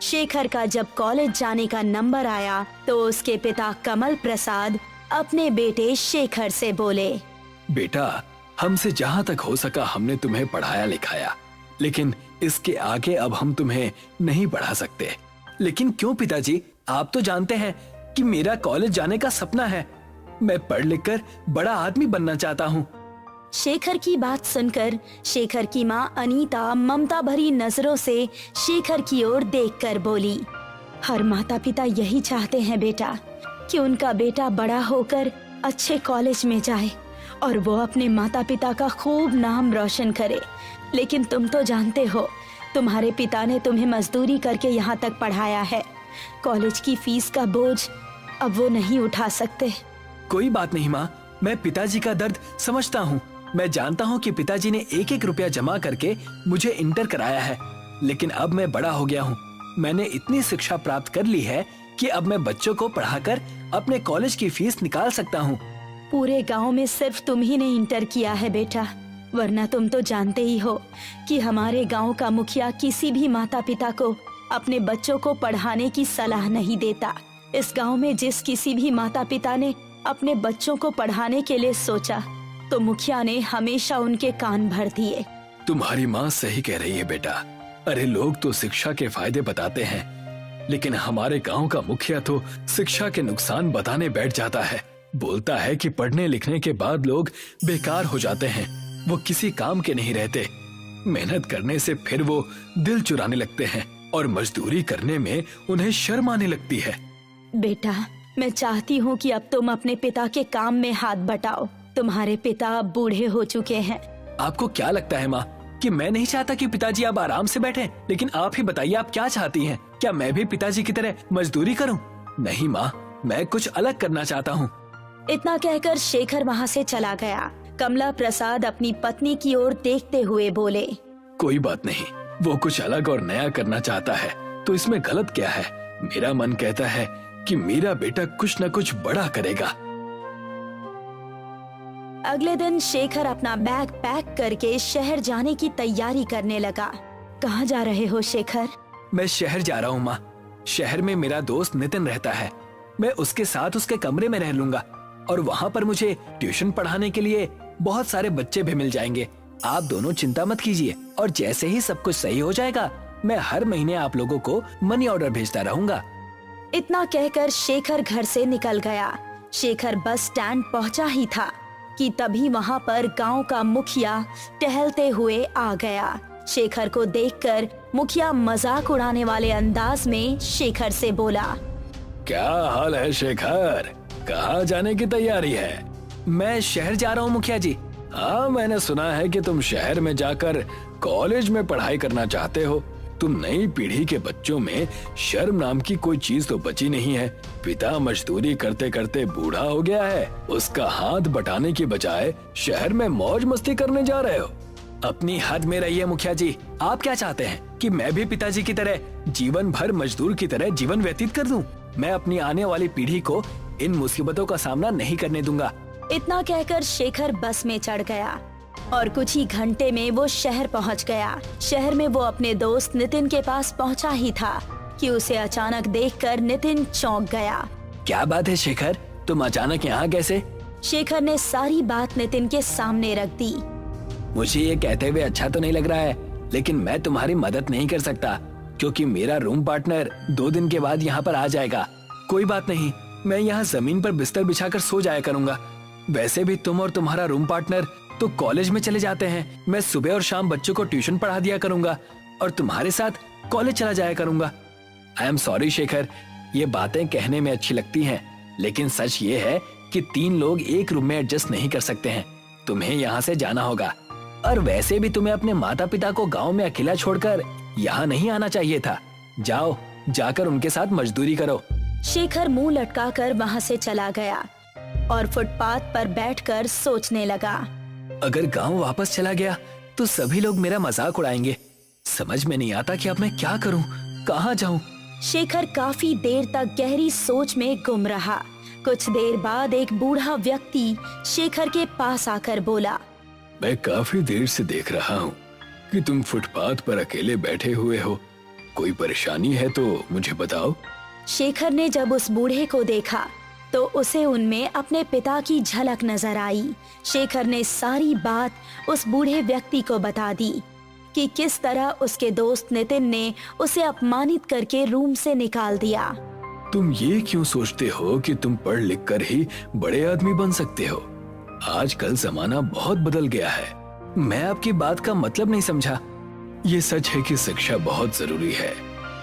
शेखर का जब कॉलेज जाने का नंबर आया तो उसके पिता कमल प्रसाद अपने बेटे शेखर से बोले, बेटा, हमसे जहाँ तक हो सका हमने तुम्हें पढ़ाया लिखाया, लेकिन इसके आगे अब हम तुम्हें नहीं पढ़ा सकते। लेकिन क्यों पिताजी? आप तो जानते हैं कि मेरा कॉलेज जाने का सपना है। मैं पढ़ लिख कर बड़ा आदमी बनना चाहता हूँ। शेखर की बात सुनकर शेखर की माँ अनीता ममता भरी नजरों से शेखर की ओर देखकर बोली, हर माता पिता यही चाहते हैं बेटा कि उनका बेटा बड़ा होकर अच्छे कॉलेज में जाए और वो अपने माता पिता का खूब नाम रोशन करे। लेकिन तुम तो जानते हो, तुम्हारे पिता ने तुम्हें मजदूरी करके यहाँ तक पढ़ाया है। कॉलेज की फीस का बोझ अब वो नहीं उठा सकते। कोई बात नहीं माँ, मैं पिताजी का दर्द समझता हूँ। मैं जानता हूँ कि पिताजी ने एक एक रुपया जमा करके मुझे इंटर कराया है, लेकिन अब मैं बड़ा हो गया हूँ। मैंने इतनी शिक्षा प्राप्त कर ली है कि अब मैं बच्चों को पढ़ाकर अपने कॉलेज की फीस निकाल सकता हूँ। पूरे गांव में सिर्फ तुम ही ने इंटर किया है बेटा, वरना तुम तो जानते ही हो कि हमारे गांव का मुखिया किसी भी माता पिता को अपने बच्चों को पढ़ाने की सलाह नहीं देता। इस गांव में जिस किसी भी माता पिता ने अपने बच्चों को पढ़ाने के लिए सोचा तो मुखिया ने हमेशा उनके कान भर दिए। तुम्हारी माँ सही कह रही है बेटा। अरे लोग तो शिक्षा के फायदे बताते हैं, लेकिन हमारे गांव का मुखिया तो शिक्षा के नुकसान बताने बैठ जाता है। बोलता है कि पढ़ने लिखने के बाद लोग बेकार हो जाते हैं, वो किसी काम के नहीं रहते। मेहनत करने से फिर वो दिल चुराने लगते हैं और मजदूरी करने में उन्हें शर्म आने लगती है। बेटा, मैं चाहती हूँ कि अब तुम अपने पिता के काम में हाथ बटाओ। तुम्हारे पिता अब बूढ़े हो चुके हैं। आपको क्या लगता है माँ कि मैं नहीं चाहता कि पिताजी अब आराम से बैठें? लेकिन आप ही बताइए, आप क्या चाहती हैं? क्या मैं भी पिताजी की तरह मजदूरी करूं? नहीं माँ, मैं कुछ अलग करना चाहता हूँ। इतना कहकर शेखर वहाँ से चला गया। कमला प्रसाद अपनी पत्नी की ओर देखते हुए बोले, कोई बात नहीं, वो कुछ अलग और नया करना चाहता है तो इसमें गलत क्या है? मेरा मन कहता है कि मेरा बेटा कुछ न कुछ बड़ा करेगा। अगले दिन शेखर अपना बैग पैक करके शहर जाने की तैयारी करने लगा। कहाँ जा रहे हो शेखर? मैं शहर जा रहा हूँ माँ। शहर में मेरा दोस्त नितिन रहता है, मैं उसके साथ उसके कमरे में रह लूंगा। और वहाँ पर मुझे ट्यूशन पढ़ाने के लिए बहुत सारे बच्चे भी मिल जाएंगे। आप दोनों चिंता मत कीजिए, और जैसे ही सब कुछ सही हो जाएगा मैं हर महीने आप लोगों को मनी ऑर्डर भेजता रहूंगा। इतना कहकर शेखर घर से निकल गया। शेखर बस स्टैंड पहुंचा ही था कि तभी वहां पर गांव का मुखिया टहलते हुए आ गया। शेखर को देखकर मुखिया मजाक उड़ाने वाले अंदाज में शेखर से बोला, क्या हाल है शेखर, कहाँ जाने की तैयारी है? मैं शहर जा रहा हूँ मुखिया जी। हाँ, मैंने सुना है कि तुम शहर में जाकर कॉलेज में पढ़ाई करना चाहते हो। तुम नई पीढ़ी के बच्चों में शर्म नाम की कोई चीज तो बची नहीं है। पिता मजदूरी करते करते बूढ़ा हो गया है, उसका हाथ बटाने की बजाय शहर में मौज मस्ती करने जा रहे हो। अपनी हद में रहिए मुखिया जी। आप क्या चाहते हैं कि मैं भी पिताजी की तरह जीवन भर मजदूर की तरह जीवन व्यतीत कर दूं? मैं अपनी आने वाली पीढ़ी को इन मुसीबतों का सामना नहीं करने दूंगा। इतना कहकर शेखर बस में चढ़ गया और कुछ ही घंटे में वो शहर पहुंच गया। शहर में वो अपने दोस्त नितिन के पास पहुंचा ही था कि उसे अचानक देखकर नितिन चौंक गया। क्या बात है शेखर, तुम अचानक यहाँ कैसे? शेखर ने सारी बात नितिन के सामने रख दी। मुझे ये कहते हुए अच्छा तो नहीं लग रहा है, लेकिन मैं तुम्हारी मदद नहीं कर सकता क्योंकि मेरा रूम पार्टनर 2 दिन के बाद यहाँ पर आ जाएगा। कोई बात नहीं, मैं यहाँ जमीन पर बिस्तर बिछाकर सो जाया करूंगा। वैसे भी तुम और तुम्हारा रूम पार्टनर तो कॉलेज में चले जाते हैं। मैं सुबह और शाम बच्चों को ट्यूशन पढ़ा दिया करूंगा और तुम्हारे साथ कॉलेज चला जाया करूंगा। आई एम सॉरी शेखर, ये बातें कहने में अच्छी लगती हैं, लेकिन सच ये है कि 3 लोग एक रूम में एडजस्ट नहीं कर सकते हैं। तुम्हें यहाँ से जाना होगा, और वैसे भी तुम्हें अपने माता पिता को गाँव में अकेला छोड़कर यहाँ नहीं आना चाहिए था। जाओ, जाकर उनके साथ मजदूरी करो। शेखर मुंह लटकाकर वहाँ से चला गया और फुटपाथ पर बैठकर सोचने लगा। अगर गांव वापस चला गया तो सभी लोग मेरा मजाक उड़ाएंगे। समझ में नहीं आता कि अब मैं क्या करूं, कहां जाऊं। शेखर काफी देर तक गहरी सोच में गुम रहा। कुछ देर बाद एक बूढ़ा व्यक्ति शेखर के पास आकर बोला, मैं काफी देर से देख रहा हूं कि तुम फुटपाथ पर अकेले बैठे हुए हो। कोई परेशानी है तो मुझे बताओ। शेखर ने जब उस बूढ़े को देखा तो उसे उनमें अपने पिता की झलक नजर आई। शेखर ने सारी बात उस बूढ़े व्यक्ति को बता दी कि किस तरह उसके दोस्त नितिन ने उसे अपमानित करके रूम से निकाल दिया। तुम ये क्यों सोचते हो कि तुम पढ़ लिख कर ही बड़े आदमी बन सकते हो? आजकल जमाना बहुत बदल गया है। मैं आपकी बात का मतलब नहीं समझा। ये सच है कि शिक्षा बहुत जरूरी है,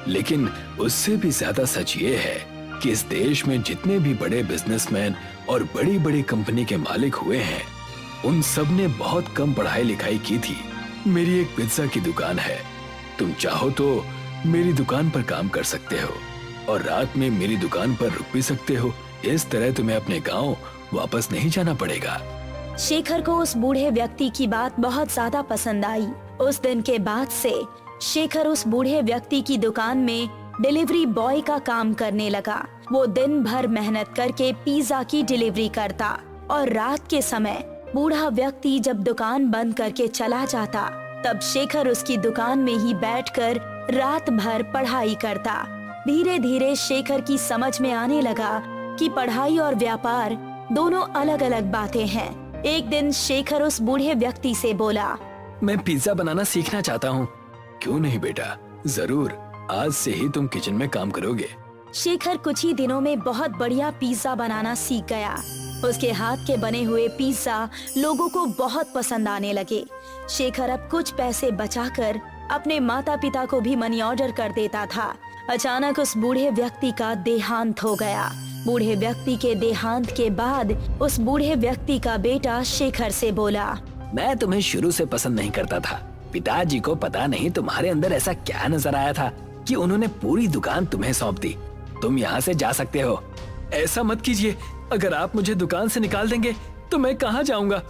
लेकिन उससे भी ज्यादा सच ये है कि इस देश में जितने भी बड़े बिजनेसमैन और बड़ी बड़ी कंपनी के मालिक हुए हैं, उन सब ने बहुत कम पढ़ाई लिखाई की थी। मेरी एक पिज्जा की दुकान है, तुम चाहो तो मेरी दुकान पर काम कर सकते हो और रात में मेरी दुकान पर रुक भी सकते हो। इस तरह तुम्हें अपने गांव वापस नहीं जाना पड़ेगा। शेखर को उस बूढ़े व्यक्ति की बात बहुत ज्यादा पसंद आई। उस दिन के बाद से शेखर उस बूढ़े व्यक्ति की दुकान में डिलीवरी बॉय का काम करने लगा। वो दिन भर मेहनत करके पिज्जा की डिलीवरी करता और रात के समय बूढ़ा व्यक्ति जब दुकान बंद करके चला जाता तब शेखर उसकी दुकान में ही बैठकर रात भर पढ़ाई करता। धीरे धीरे शेखर की समझ में आने लगा कि पढ़ाई और व्यापार दोनों अलग अलग बातें हैं। एक दिन शेखर उस बूढ़े व्यक्ति से बोला, मैं पिज्जा बनाना सीखना चाहता हूँ। क्यों नहीं बेटा, जरूर, आज से ही तुम किचन में काम करोगे। शेखर कुछ ही दिनों में बहुत बढ़िया पिज्जा बनाना सीख गया। उसके हाथ के बने हुए पिज्जा लोगों को बहुत पसंद आने लगे। शेखर अब कुछ पैसे बचाकर अपने माता पिता को भी मनी ऑर्डर कर देता था। अचानक उस बूढ़े व्यक्ति का देहांत हो गया। बूढ़े व्यक्ति के देहांत के बाद उस बूढ़े व्यक्ति का बेटा शेखर से बोला, मैं तुम्हें शुरू से पसंद नहीं करता था। पिताजी को पता नहीं तुम्हारे अंदर ऐसा क्या नजर आया था कि उन्होंने पूरी दुकान तुम्हें सौंप दी। तुम यहाँ से जा सकते हो। ऐसा मत कीजिए, अगर आप मुझे दुकान से निकाल देंगे तो मैं कहाँ जाऊँगा?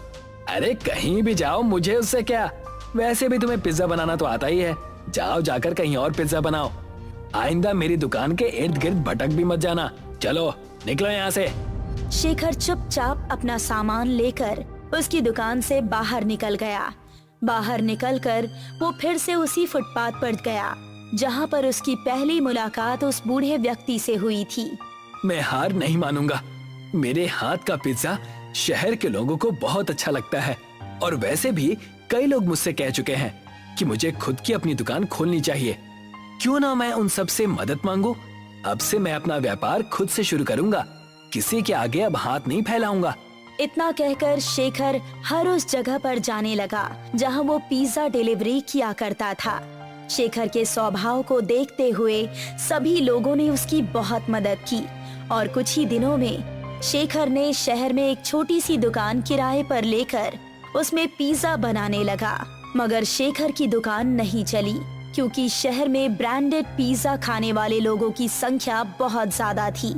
अरे कहीं भी जाओ, मुझे उससे क्या। वैसे भी तुम्हें पिज्जा बनाना तो आता ही है। जाओ, जाकर कहीं और पिज्जा बनाओ। आइंदा मेरी दुकान के इर्द गिर्द भटक भी मत जाना। चलो निकलो यहाँ से। शेखर चुपचाप अपना सामान लेकर उसकी दुकान से बाहर निकल गया। बाहर निकलकर वो फिर से उसी फुटपाथ पर गया जहाँ पर उसकी पहली मुलाकात उस बूढ़े व्यक्ति से हुई थी। मैं हार नहीं मानूंगा। मेरे हाथ का पिज्जा शहर के लोगों को बहुत अच्छा लगता है और वैसे भी कई लोग मुझसे कह चुके हैं कि मुझे खुद की अपनी दुकान खोलनी चाहिए। क्यों ना मैं उन सब से मदद मांगू। अब से मैं अपना व्यापार खुद से शुरू करूंगा, किसी के आगे अब हाथ नहीं फैलाऊंगा। इतना कहकर शेखर हर उस जगह पर जाने लगा जहां वो पिज्जा डिलीवरी किया करता था। शेखर के स्वभाव को देखते हुए सभी लोगों ने उसकी बहुत मदद की और कुछ ही दिनों में शेखर ने शहर में एक छोटी सी दुकान किराए पर लेकर उसमें पिज्जा बनाने लगा। मगर शेखर की दुकान नहीं चली क्योंकि शहर में ब्रांडेड पिज्जा खाने वाले लोगों की संख्या बहुत ज्यादा थी।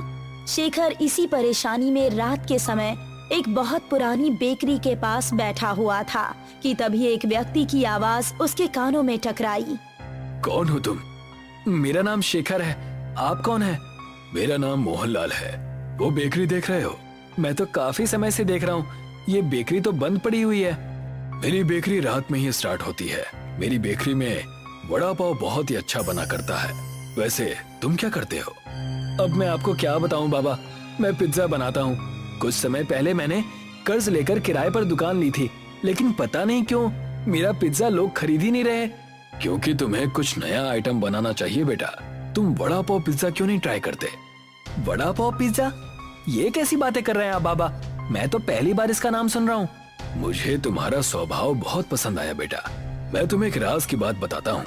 शेखर इसी परेशानी में रात के समय एक बहुत पुरानी बेकरी के पास बैठा हुआ था कि तभी एक व्यक्ति की आवाज उसके कानों में टकराई। कौन हो तुम? मेरा नाम शेखर है। आप कौन है? मेरा नाम मोहनलाल है। वो बेकरी देख रहे हो? मैं तो काफी समय से देख रहा हूँ, ये बेकरी तो बंद पड़ी हुई है। मेरी बेकरी रात में ही स्टार्ट होती है। मेरी बेकरी में वड़ा पाव बहुत ही अच्छा बना करता है। वैसे तुम क्या करते हो? अब मैं आपको क्या बताऊं बाबा, मैं पिज्जा बनाता हूँ। कुछ समय पहले मैंने कर्ज लेकर किराए पर दुकान ली थी, लेकिन पता नहीं क्यों मेरा पिज्जा लोग खरीद ही नहीं रहे। क्योंकि तुम्हें कुछ नया आइटम बनाना चाहिए बेटा। तुम वड़ा पाव पिज्जा क्यों नहीं ट्राई करते? वड़ा पाव पिज्जा? ये कैसी बातें कर रहे हैं आप बाबा, मैं तो पहली बार इसका नाम सुन रहा हूँ। मुझे तुम्हारा स्वभाव बहुत पसंद आया बेटा। मैं तुम्हें एक राज की बात बताता हूँ।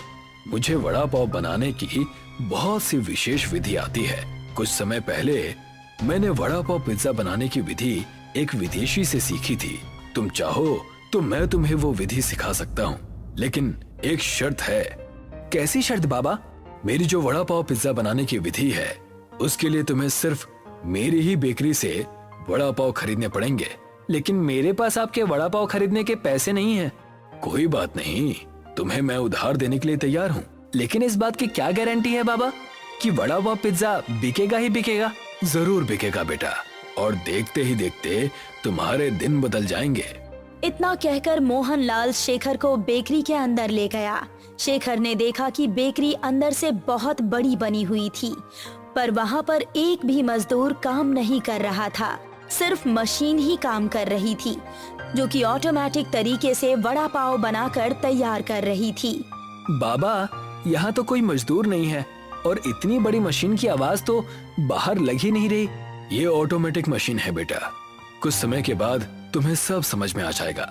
मुझे वड़ा पाव बनाने की बहुत सी विशेष विधि आती है। कुछ समय पहले मैंने वड़ा पाव पिज्जा बनाने की विधि एक विदेशी से सीखी थी। तुम चाहो तो मैं तुम्हें वो विधि सिखा सकता हूँ, लेकिन एक शर्त है। कैसी शर्त बाबा? मेरी जो वड़ा पाव पिज्जा बनाने की विधि है उसके लिए तुम्हें सिर्फ मेरी ही बेकरी से वड़ा पाव खरीदने पड़ेंगे। लेकिन मेरे पास आपके वड़ा पाव खरीदने के पैसे नहीं हैं। कोई बात नहीं, तुम्हें मैं उधार देने के लिए तैयार हूँ। लेकिन इस बात की क्या गारंटी है बाबा कि वड़ा पाव पिज्जा बिकेगा ही बिकेगा? जरूर बिकेगा बेटा, और देखते ही देखते तुम्हारे दिन बदल जाएंगे। इतना कहकर मोहनलाल शेखर को बेकरी के अंदर ले गया। शेखर ने देखा कि बेकरी अंदर से बहुत बड़ी बनी हुई थी, पर वहाँ पर एक भी मजदूर काम नहीं कर रहा था। सिर्फ मशीन ही काम कर रही थी, जो कि ऑटोमेटिक तरीके से वड़ा पाव बनाकर तैयार कर रही थी। बाबा, यहाँ तो कोई मजदूर नहीं है और इतनी बड़ी मशीन की आवाज तो बाहर लग ही नहीं रही। ये ऑटोमेटिक मशीन है बेटा, कुछ समय के बाद तुम्हें सब समझ में आ जाएगा।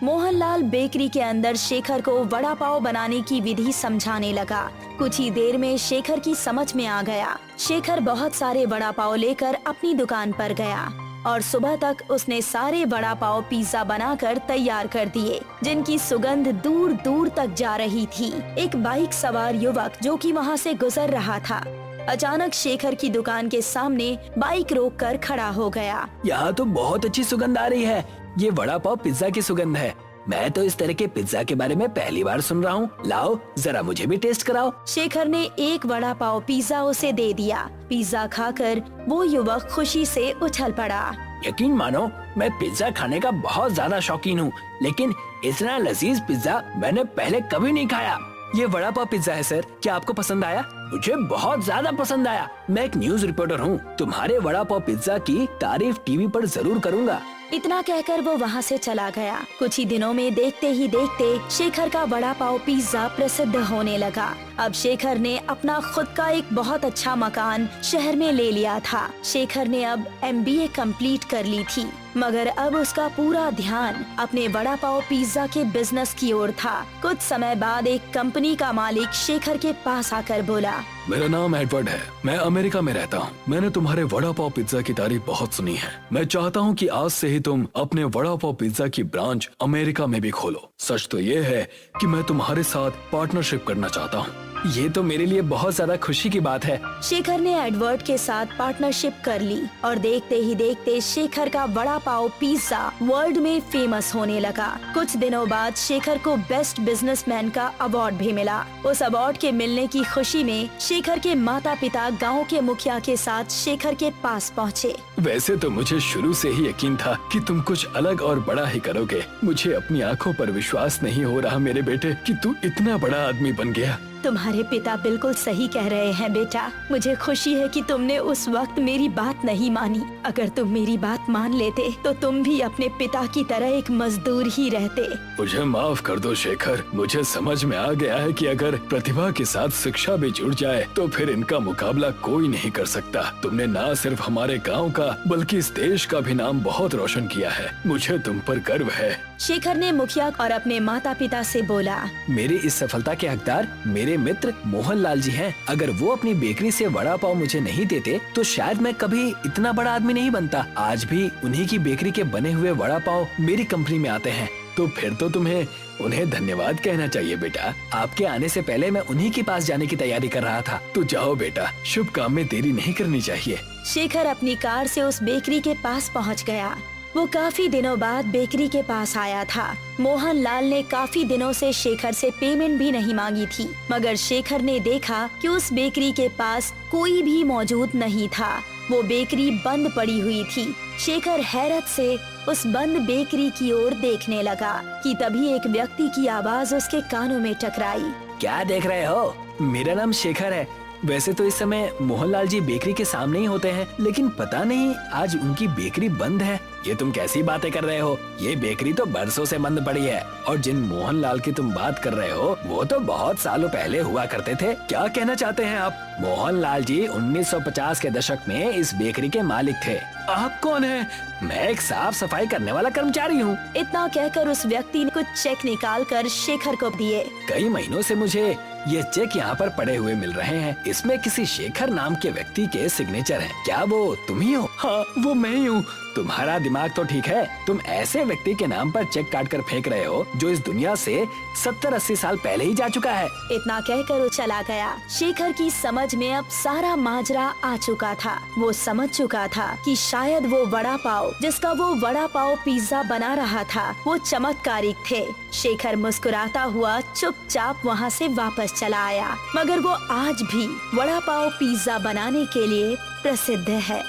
मोहनलाल बेकरी के अंदर शेखर को वड़ा पाव बनाने की विधि समझाने लगा। कुछ ही देर में शेखर की समझ में आ गया। शेखर बहुत सारे वड़ा पाव लेकर अपनी दुकान पर गया और सुबह तक उसने सारे वड़ा पाव पिज्जा बनाकर तैयार कर दिए, जिनकी सुगंध दूर दूर तक जा रही थी। एक बाइक सवार युवक जो कि वहाँ से गुजर रहा था, अचानक शेखर की दुकान के सामने बाइक रोककर खड़ा हो गया। यहाँ तो बहुत अच्छी सुगंध आ रही है। ये वड़ा पाव पिज्जा की सुगंध है। मैं तो इस तरह के पिज्जा के बारे में पहली बार सुन रहा हूँ। लाओ जरा मुझे भी टेस्ट कराओ। शेखर ने एक वड़ा पाव पिज्जा उसे दे दिया। पिज्जा खाकर वो युवक खुशी से उछल पड़ा। यकीन मानो, मैं पिज्जा खाने का बहुत ज्यादा शौकीन हूँ, लेकिन इतना लजीज पिज्जा मैंने पहले कभी नहीं खाया। ये वड़ा पाव पिज्जा है सर, क्या आपको पसंद आया? मुझे बहुत ज्यादा पसंद आया। मैं एक न्यूज रिपोर्टर हूँ, तुम्हारे वड़ा पाव पिज्जा की तारीफ टीवी पर जरूर करूँगा। इतना कहकर वो वहाँ से चला गया। कुछ ही दिनों में देखते ही देखते शेखर का वड़ा पाव पिज्जा प्रसिद्ध होने लगा। अब शेखर ने अपना खुद का एक बहुत अच्छा मकान शहर में ले लिया था। शेखर ने अब MBA कंप्लीट कर ली थी, मगर अब उसका पूरा ध्यान अपने वड़ा पाव पिज्जा के बिजनेस की ओर था। कुछ समय बाद एक कंपनी का मालिक शेखर के पास आकर बोला, मेरा नाम एडवर्ड है, मैं अमेरिका में रहता हूँ। मैंने तुम्हारे वड़ा पाव पिज्जा की तारीफ बहुत सुनी है। मैं चाहता हूँ कि आज से ही तुम अपने वड़ा पाव पिज्जा की ब्रांच अमेरिका में भी खोलो। सच तो ये है कि मैं तुम्हारे साथ पार्टनरशिप करना चाहता हूँ। ये तो मेरे लिए बहुत ज्यादा खुशी की बात है। शेखर ने एडवर्ड के साथ पार्टनरशिप कर ली और देखते ही देखते शेखर का वड़ा पाव पिज्जा वर्ल्ड में फेमस होने लगा। कुछ दिनों बाद शेखर को बेस्ट बिजनेसमैन का अवार्ड भी मिला। उस अवार्ड के मिलने की खुशी में शेखर के माता पिता गांव के मुखिया के साथ शेखर के पास पहुँचे। वैसे तो मुझे शुरू से ही यकीन था कि तुम कुछ अलग और बड़ा ही करोगे। मुझे अपनी आंखों पर विश्वास नहीं हो रहा मेरे बेटे कि तू इतना बड़ा आदमी बन गया। तुम्हारे पिता बिल्कुल सही कह रहे हैं बेटा। मुझे खुशी है कि तुमने उस वक्त मेरी बात नहीं मानी। अगर तुम मेरी बात मान लेते तो तुम भी अपने पिता की तरह एक मजदूर ही रहते। मुझे माफ कर दो शेखर, मुझे समझ में आ गया है कि अगर प्रतिभा के साथ शिक्षा भी जुड़ जाए तो फिर इनका मुकाबला कोई नहीं कर सकता। तुमने न सिर्फ हमारे गांव का बल्कि इस देश का भी नाम बहुत रोशन किया है। मुझे तुम पर गर्व है। शेखर ने मुखिया और अपने माता पिता से बोला, मेरी इस सफलता के हकदार मेरे मित्र मोहन लाल जी हैं। अगर वो अपनी बेकरी से वड़ा पाव मुझे नहीं देते तो शायद मैं कभी इतना बड़ा आदमी नहीं बनता। आज भी उन्हीं की बेकरी के बने हुए वड़ा पाव मेरी कंपनी में आते हैं। तो फिर तो तुम्हें उन्हें धन्यवाद कहना चाहिए बेटा। आपके आने से पहले मैं उन्हीं के पास जाने की तैयारी कर रहा था। तो जाओ बेटा, शुभ काम में देरी नहीं करनी चाहिए। शेखर अपनी कार से उस बेकरी के पास पहुंच गया। वो काफी दिनों बाद बेकरी के पास आया था। मोहन लाल ने काफी दिनों से शेखर से पेमेंट भी नहीं मांगी थी, मगर शेखर ने देखा कि उस बेकरी के पास कोई भी मौजूद नहीं था। वो बेकरी बंद पड़ी हुई थी। शेखर हैरत से उस बंद बेकरी की ओर देखने लगा कि तभी एक व्यक्ति की आवाज उसके कानों में टकराई। क्या देख रहे हो? मेरा नाम शेखर है। वैसे तो इस समय मोहनलाल जी बेकरी के सामने ही होते हैं, लेकिन पता नहीं आज उनकी बेकरी बंद है। ये तुम कैसी बातें कर रहे हो? ये बेकरी तो बरसों से बंद पड़ी है और जिन मोहनलाल की तुम बात कर रहे हो वो तो बहुत सालों पहले हुआ करते थे। क्या कहना चाहते हैं आप? मोहनलाल जी 1950 के दशक में इस बेकरी के मालिक थे। आप कौन हैं? मैं एक साफ सफाई करने वाला कर्मचारी हूँ। इतना कहकर उस व्यक्ति ने कुछ चेक निकाल कर शेखर को दिए। कई महीनों से मुझे ये चेक यहाँ पर पड़े हुए मिल रहे हैं। इसमें किसी शेखर नाम के व्यक्ति के सिग्नेचर हैं। क्या वो तुम ही हो? हाँ, वो मैं ही हूँ। तुम्हारा दिमाग तो ठीक है। तुम ऐसे व्यक्ति के नाम पर चेक काट कर फेंक रहे हो जो इस दुनिया से 70-80 साल पहले ही जा चुका है। इतना कहकर वो चला गया। शेखर की समझ में अब सारा माजरा आ चुका था। वो समझ चुका था कि शायद वो वड़ा पाव जिसका वो वड़ा पाव पिज्जा बना रहा था वो चमत्कारिक थे। शेखर मुस्कुराता हुआ चुपचाप वहाँ से वापस चला आया, मगर वो आज भी वड़ा पाव पिज्जा बनाने के लिए प्रसिद्ध है।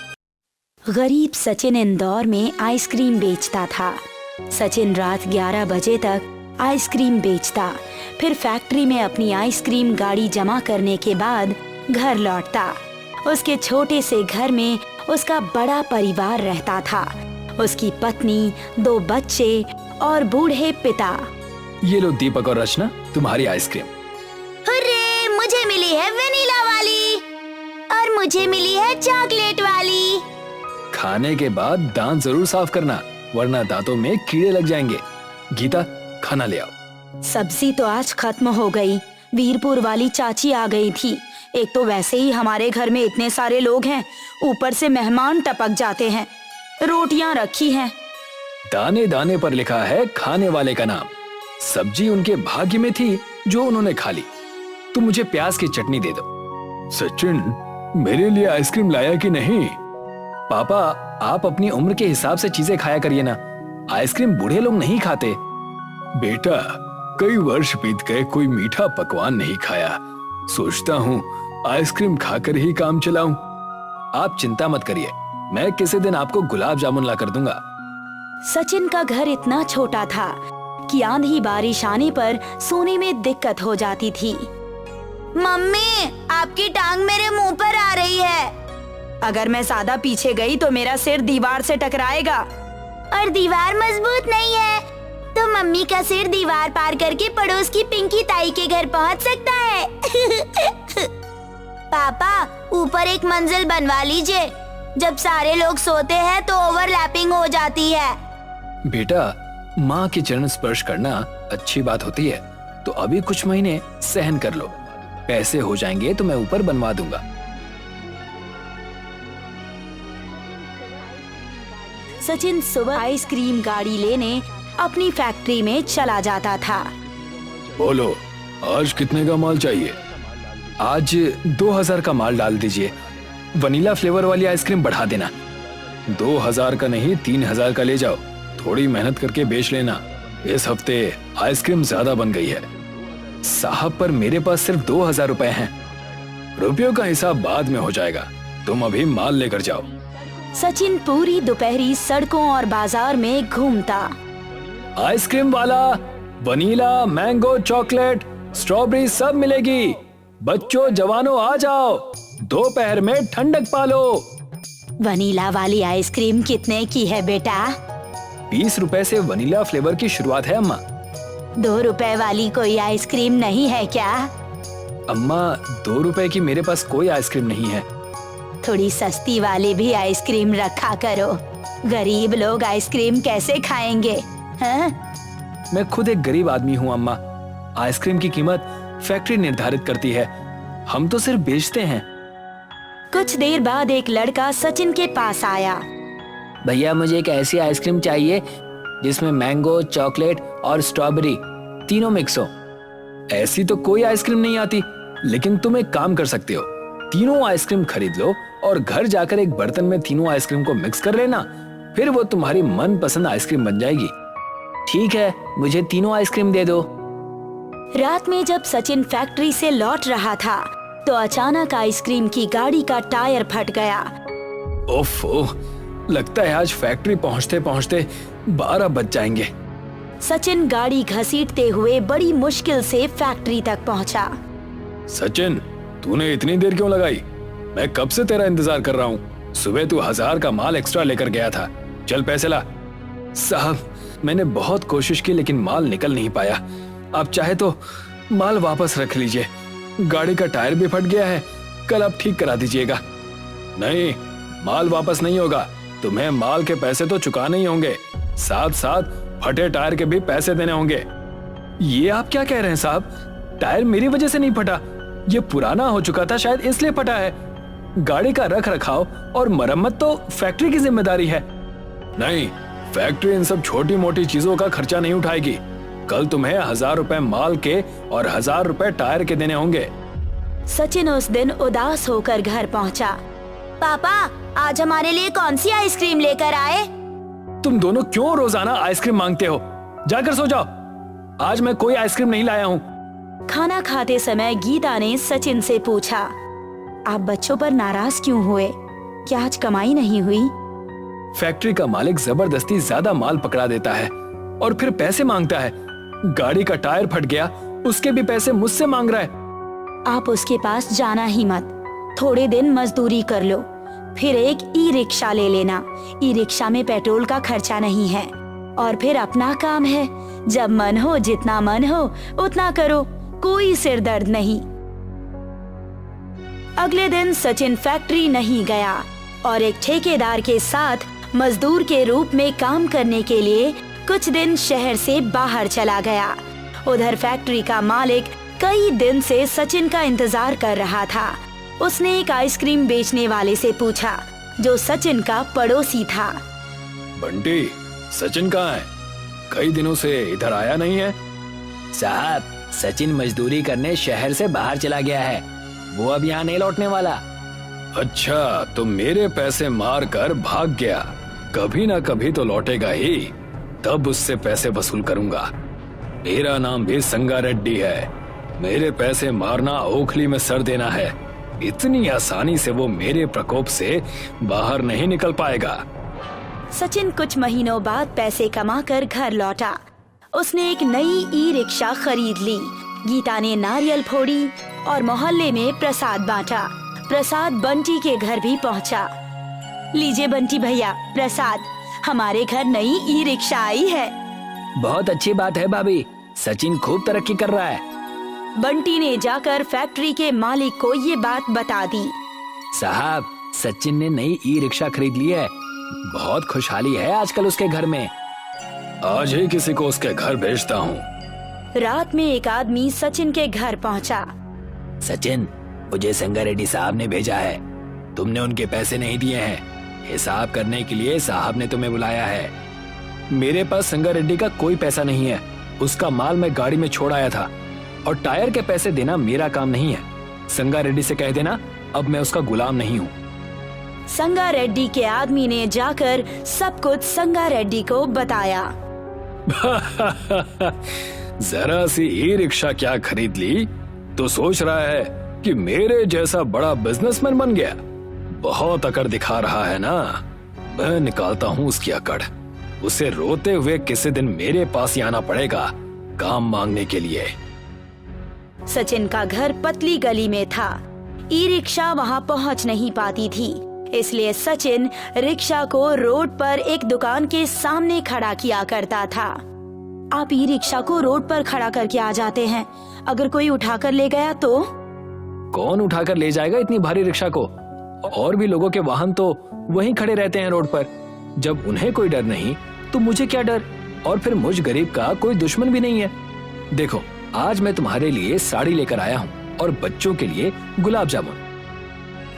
गरीब सचिन इंदौर में आइसक्रीम बेचता था। सचिन रात 11 बजे तक आइसक्रीम बेचता, फिर फैक्ट्री में अपनी आइसक्रीम गाड़ी जमा करने के बाद घर लौटता। उसके छोटे से घर में उसका बड़ा परिवार रहता था। उसकी पत्नी, 2 बच्चे और बूढ़े पिता। ये लो दीपक और रचना, तुम्हारी आइसक्रीम। हुर्रे, मुझे मिली है वेनिला वाली और मुझे मिली है चॉकलेट वाली। खाने के बाद दांत जरूर साफ करना, वरना दांतों में कीड़े लग जाएंगे। गीता, खाना ले आओ। सब्जी तो आज खत्म हो गई। वीरपुर वाली चाची आ गई थी। एक तो वैसे ही हमारे घर में इतने सारे लोग हैं, ऊपर से मेहमान टपक जाते हैं। रोटियां रखी हैं। दाने दाने पर लिखा है खाने वाले का नाम। सब्जी उनके भाग्य में थी जो उन्होंने खा ली। तुम मुझे प्याज की चटनी दे दो। सचिन, मेरे लिए आइसक्रीम लाया कि नहीं? पापा, आप अपनी उम्र के हिसाब से चीजें खाया करिए ना। आइसक्रीम बूढ़े लोग नहीं खाते। बेटा, कई वर्ष बीत गए, कोई मीठा पकवान नहीं खाया। सोचता हूँ आइसक्रीम खाकर ही काम चलाऊं। आप चिंता मत करिए, मैं किसी दिन आपको गुलाब जामुन ला कर दूंगा। सचिन का घर इतना छोटा था कि आंधी बारिश आने पर सोने में दिक्कत हो जाती थी। मम्मी, आपकी टांग मेरे मुंह पर आ रही है। अगर मैं ज्यादा पीछे गई तो मेरा सिर दीवार से टकराएगा। और दीवार मजबूत नहीं है तो मम्मी का सिर दीवार पार करके पड़ोस की पिंकी ताई के घर पहुंच सकता है। पापा, ऊपर एक मंजिल बनवा लीजिए। जब सारे लोग सोते हैं तो ओवरलैपिंग हो जाती है। बेटा, माँ के चरण स्पर्श करना अच्छी बात होती है, तो अभी कुछ महीने सहन कर लो। पैसे हो जाएंगे तो मैं ऊपर बनवा दूंगा। सचिन सुबह आइसक्रीम गाड़ी लेने अपनी फैक्ट्री में चला जाता था। बोलो, आज कितने का माल चाहिए? आज 2000 का माल डाल दीजिए। वनीला फ्लेवर वाली आइसक्रीम बढ़ा देना। 2000 का नहीं, 3000 का ले जाओ। थोड़ी मेहनत करके बेच लेना। इस हफ्ते आइसक्रीम ज्यादा बन गई है। साहब, पर मेरे पास सिर्फ 2000 रुपए हैं। रुपयों का हिसाब बाद में हो जाएगा। तुम अभी माल लेकर जाओ। सचिन पूरी दोपहरी सड़कों और बाजार में घूमता। आइसक्रीम वाला, वनीला, मैंगो, चॉकलेट स्ट्रॉबेरी सब मिलेगी। बच्चों जवानों आ जाओ, दोपहर में ठंडक पालो। वनीला वाली आइसक्रीम कितने की है बेटा? 20 रुपए से वनीला फ्लेवर की शुरुआत है अम्मा। 2 रुपए वाली कोई आइसक्रीम नहीं है क्या? अम्मा 2 रुपए की मेरे पास कोई आइसक्रीम नहीं है। थोड़ी सस्ती वाली भी आइसक्रीम रखा करो। गरीब लोग आइसक्रीम कैसे खाएंगे? हाँ? मैं खुद एक गरीब आदमी हूँ अम्मा। आइसक्रीम की कीमत फैक्ट्री निर्धारित करती है, हम तो सिर्फ बेचते हैं। कुछ देर बाद एक लड़का सचिन के पास आया। भैया मुझे एक ऐसी आइसक्रीम चाहिए जिसमें मैंगो, चॉकलेट और स्ट्रॉबेरी तीनों मिक्स हो। ऐसी तो कोई आइसक्रीम नहीं आती, लेकिन तुम एक काम कर सकते हो, तीनों आइसक्रीम खरीद लो और घर जाकर एक बर्तन में तीनों आइसक्रीम को मिक्स कर लेना, फिर वो तुम्हारी मनपसंद आइसक्रीम बन जाएगी। ठीक है, मुझे तीनों आइसक्रीम दे दो। रात में जब सचिन फैक्ट्री से लौट रहा था तो अचानक आइसक्रीम की गाड़ी का टायर फट गया। ओफो, लगता है आज फैक्ट्री पहुंचते पहुंचते 12 बज जाएंगे। सचिन गाड़ी घसीटते हुए बड़ी मुश्किल से फैक्ट्री तक पहुंचा। सचिन, तूने इतनी देर क्यों लगाई? मैं कब से तेरा इंतजार कर रहा हूँ। सुबह तू 1000 का माल एक्स्ट्रा लेकर गया था, चल पैसे ला। साहब, मैंने बहुत कोशिश की लेकिन माल निकल नहीं पाया। आप चाहे तो माल वापस रख लीजिए, गाड़ी का टायर भी फट गया है, कल आप ठीक करा दीजिएगा। नहीं, माल वापस नहीं होगा, तुम्हें माल के पैसे तो चुकाने ही होंगे, साथ साथ फटे टायर के भी पैसे देने होंगे। ये आप क्या कह रहे हैं साहब? टायर मेरी वजह से नहीं फटा, ये पुराना हो चुका था, शायद इसलिए फटा है। गाड़ी का रख रखाव और मरम्मत तो फैक्ट्री की जिम्मेदारी है। नहीं, फैक्ट्री इन सब छोटी मोटी चीजों का खर्चा नहीं उठाएगी। कल तुम्हें 1000 रुपए माल के और 1000 रुपए टायर के देने होंगे। सचिन उस दिन उदास होकर घर पहुंचा। पापा, आज हमारे लिए कौन सी आइसक्रीम लेकर आए? तुम दोनों क्यों रोजाना आइसक्रीम मांगते हो? जाकर सो जाओ, आज मैं कोई आइसक्रीम नहीं लाया हूँ। खाना खाते समय गीता ने सचिन से पूछा, आप बच्चों पर नाराज क्यों हुए? क्या आज कमाई नहीं हुई? फैक्ट्री का मालिक जबरदस्ती ज्यादा माल पकड़ा देता है और फिर पैसे मांगता है। गाड़ी का टायर फट गया, उसके भी पैसे मुझसे मांग रहा है। आप उसके पास जाना ही मत, थोड़े दिन मजदूरी कर लो, फिर एक ई रिक्शा ले लेना। ई रिक्शा में पेट्रोल का खर्चा नहीं है और फिर अपना काम है, जब मन हो जितना मन हो उतना करो, कोई सिर दर्द नहीं। अगले दिन सचिन फैक्ट्री नहीं गया और एक ठेकेदार के साथ मजदूर के रूप में काम करने के लिए कुछ दिन शहर से बाहर चला गया। उधर फैक्ट्री का मालिक कई दिन से सचिन का इंतजार कर रहा था। उसने एक आइसक्रीम बेचने वाले से पूछा, जो सचिन का पड़ोसी था। बंटी, सचिन कहाँ है? कई दिनों से इधर आया नहीं है। साहब, सचिन मजदूरी करने शहर से बाहर चला गया है, वो अब यहाँ नहीं लौटने वाला। अच्छा, तो मेरे पैसे मार कर भाग गया, कभी ना कभी तो लौटेगा ही, तब उससे पैसे वसूल करूंगा। मेरा नाम भी संगा रेड्डी है, मेरे पैसे मारना ओखली में सर देना है। इतनी आसानी से वो मेरे प्रकोप से बाहर नहीं निकल पाएगा। सचिन कुछ महीनों बाद पैसे कमाकर घर लौटा। उसने एक नई ई रिक्शा खरीद ली। गीता ने नारियल फोड़ी और मोहल्ले में प्रसाद बांटा। प्रसाद बंटी के घर भी पहुंचा। लीजिए बंटी भैया प्रसाद, हमारे घर नई ई रिक्शा आई है। बहुत अच्छी बात है भाभी, सचिन खूब तरक्की कर रहा है। बंटी ने जाकर फैक्ट्री के मालिक को ये बात बता दी। साहब, सचिन ने नई ई रिक्शा खरीद ली है, बहुत खुशहाली है आजकल उसके घर में। आज ही किसी को उसके घर भेजता हूँ। रात में एक आदमी सचिन के घर पहुंचा। सचिन, मुझे संगा रेड्डी साहब ने भेजा है, तुमने उनके पैसे नहीं दिए हैं, हिसाब करने के लिए साहब ने तुम्हें बुलाया है। मेरे पास संगा रेड्डी का कोई पैसा नहीं है, उसका माल मैं गाड़ी में छोड़ आया था और टायर के पैसे देना मेरा काम नहीं है। संगा रेड्डी से कह देना अब मैं उसका गुलाम नहीं हूँ। संगा रेड्डी के आदमी ने जाकर सब कुछ संगा रेड्डी को बताया। जरा सी ई रिक्शा क्या खरीद ली तो सोच रहा है कि मेरे जैसा बड़ा बिजनेसमैन बन गया। बहुत अकड़ दिखा रहा है ना, मैं निकालता हूँ उसकी अकड़। उसे रोते हुए किसी दिन मेरे पास ही आना पड़ेगा काम मांगने के लिए। सचिन का घर पतली गली में था। ई रिक्शा वहाँ पहुँच नहीं पाती थी, इसलिए सचिन रिक्शा को रोड पर एक दुकान के सामने खड़ा किया करता था। आप ई रिक्शा को रोड पर खड़ा करके आ जाते हैं, अगर कोई उठाकर ले गया तो? कौन उठाकर ले जाएगा इतनी भारी रिक्शा को? और भी लोगों के वाहन तो वहीं खड़े रहते हैं रोड पर। जब उन्हें कोई डर नहीं तो मुझे क्या डर? और फिर मुझ गरीब का कोई दुश्मन भी नहीं है। देखो, आज मैं तुम्हारे लिए साड़ी लेकर आया हूँ और बच्चों के लिए गुलाब जामुन।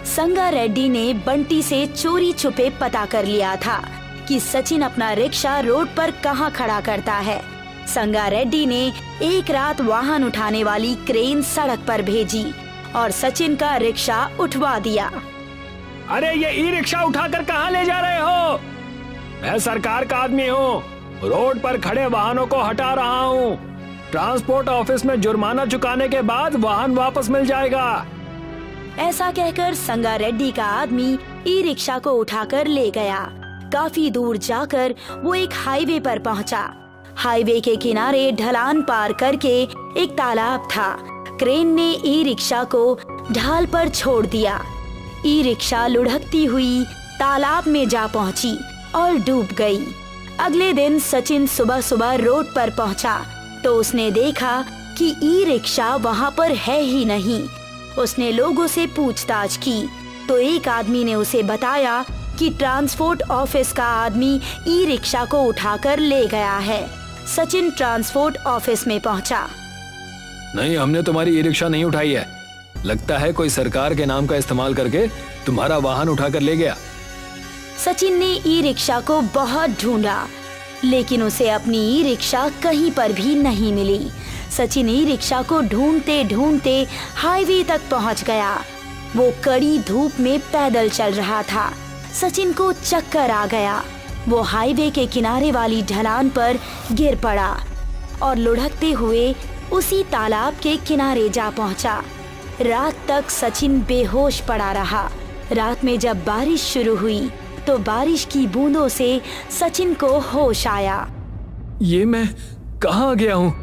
संगा रेड्डी ने बंटी से चोरी छुपे पता कर लिया था कि सचिन अपना रिक्शा रोड पर कहाँ खड़ा करता है। संगा रेड्डी ने एक रात वाहन उठाने वाली क्रेन सड़क पर भेजी और सचिन का रिक्शा उठवा दिया। अरे ये ई रिक्शा उठाकर कहाँ ले जा रहे हो? मैं सरकार का आदमी हूँ, रोड पर खड़े वाहनों को हटा रहा हूँ। ट्रांसपोर्ट ऑफिस में जुर्माना चुकाने के बाद वाहन वापस मिल जाएगा। ऐसा कहकर संगा रेड्डी का आदमी ई रिक्शा को उठाकर ले गया। काफी दूर जाकर वो एक हाईवे पर पहुंचा। हाईवे के किनारे ढलान पार करके एक तालाब था। क्रेन ने ई रिक्शा को ढाल पर छोड़ दिया। ई रिक्शा लुढ़कती हुई तालाब में जा पहुंची और डूब गई। अगले दिन सचिन सुबह सुबह रोड पर पहुंचा तो उसने देखा कि ई रिक्शा वहां पर है ही नहीं। उसने लोगों से पूछताछ की तो एक आदमी ने उसे बताया कि ट्रांसपोर्ट ऑफिस का आदमी ई रिक्शा को उठाकर ले गया है। सचिन ट्रांसपोर्ट ऑफिस में पहुंचा। नहीं, हमने तुम्हारी ई रिक्शा नहीं उठाई है। लगता है कोई सरकार के नाम का इस्तेमाल करके तुम्हारा वाहन उठाकर ले गया। सचिन ने ई रिक्शा को बहुत ढूंढा, लेकिन उसे अपनी ई रिक्शा कहीं पर भी नहीं मिली। सचिन ई रिक्शा को ढूंढते ढूंढते हाईवे तक पहुंच गया। वो कड़ी धूप में पैदल चल रहा था। सचिन को चक्कर आ गया। वो हाईवे के किनारे वाली ढलान पर गिर पड़ा और लुढ़कते हुए उसी तालाब के किनारे जा पहुंचा। रात तक सचिन बेहोश पड़ा रहा। रात में जब बारिश शुरू हुई तो बारिश की बूंदों से सचिन को होश आया। ये मैं कहाँ आ गया हूँ?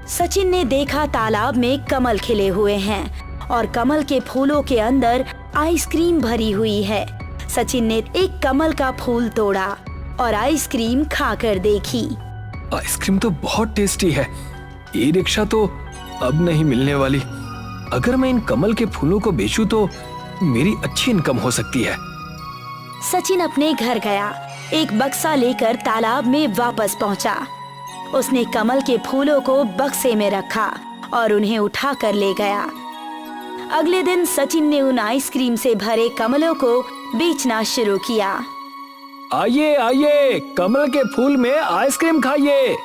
सचिन ने देखा तालाब में कमल खिले हुए हैं और कमल के फूलों के अंदर आइसक्रीम भरी हुई है। सचिन ने एक कमल का फूल तोड़ा और आइसक्रीम खाकर देखी। आइसक्रीम तो बहुत टेस्टी है। ई रिक्शा तो अब नहीं मिलने वाली। अगर मैं इन कमल के फूलों को बेचूं तो मेरी अच्छी इनकम हो सकती है। सचिन अपने घर गया। एक बक्सा लेकर तालाब में वापस पहुंचा। उसने कमल के फूलों को बक्से में रखा और उन्हें उठाकर ले गया। अगले दिन सचिन ने उन आइसक्रीम से भरे कमलों को बेचना शुरू किया। आइए आइए, कमल के फूल में आइसक्रीम खाइए।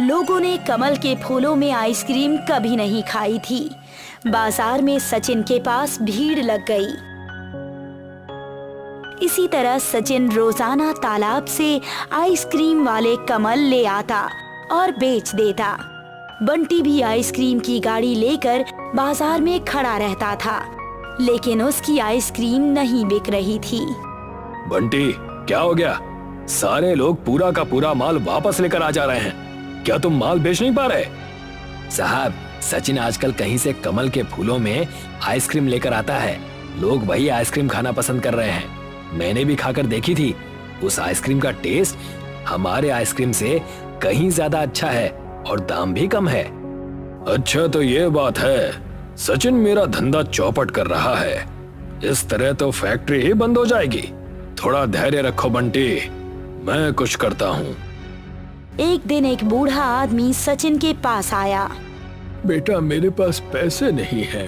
लोगों ने कमल के फूलों में आइसक्रीम कभी नहीं खाई थी। बाजार में सचिन के पास भीड़ लग गई। इसी तरह सचिन रोजाना तालाब से आइसक्रीम वाले कमल ले आता और बेच देता। बंटी भी आइसक्रीम की गाड़ी लेकर बाजार में खड़ा रहता था, लेकिन उसकी आइसक्रीम नहीं बिक रही थी। बंटी, क्या हो गया? सारे लोग पूरा का पूरा माल वापस लेकर आ जा रहे हैं। क्या तुम माल बेच नहीं पा रहे? साहब, सचिन आजकल कहीं से कमल के फूलों में आइसक्रीम लेकर आता है। लोग वही आइसक्रीम खाना पसंद कर रहे हैं। मैंने भी खाकर देखी थी। उस आइसक्रीम का टेस्ट हमारे आइसक्रीम से कहीं ज्यादा अच्छा है और दाम भी कम है। अच्छा, तो ये बात है। सचिन मेरा धंधा चौपट कर रहा है। इस तरह तो फैक्ट्री ही बंद हो जाएगी। थोड़ा धैर्य रखो बंटी, मैं कुछ करता हूँ। एक दिन एक बूढ़ा आदमी सचिन के पास आया। बेटा, मेरे पास पैसे नहीं है,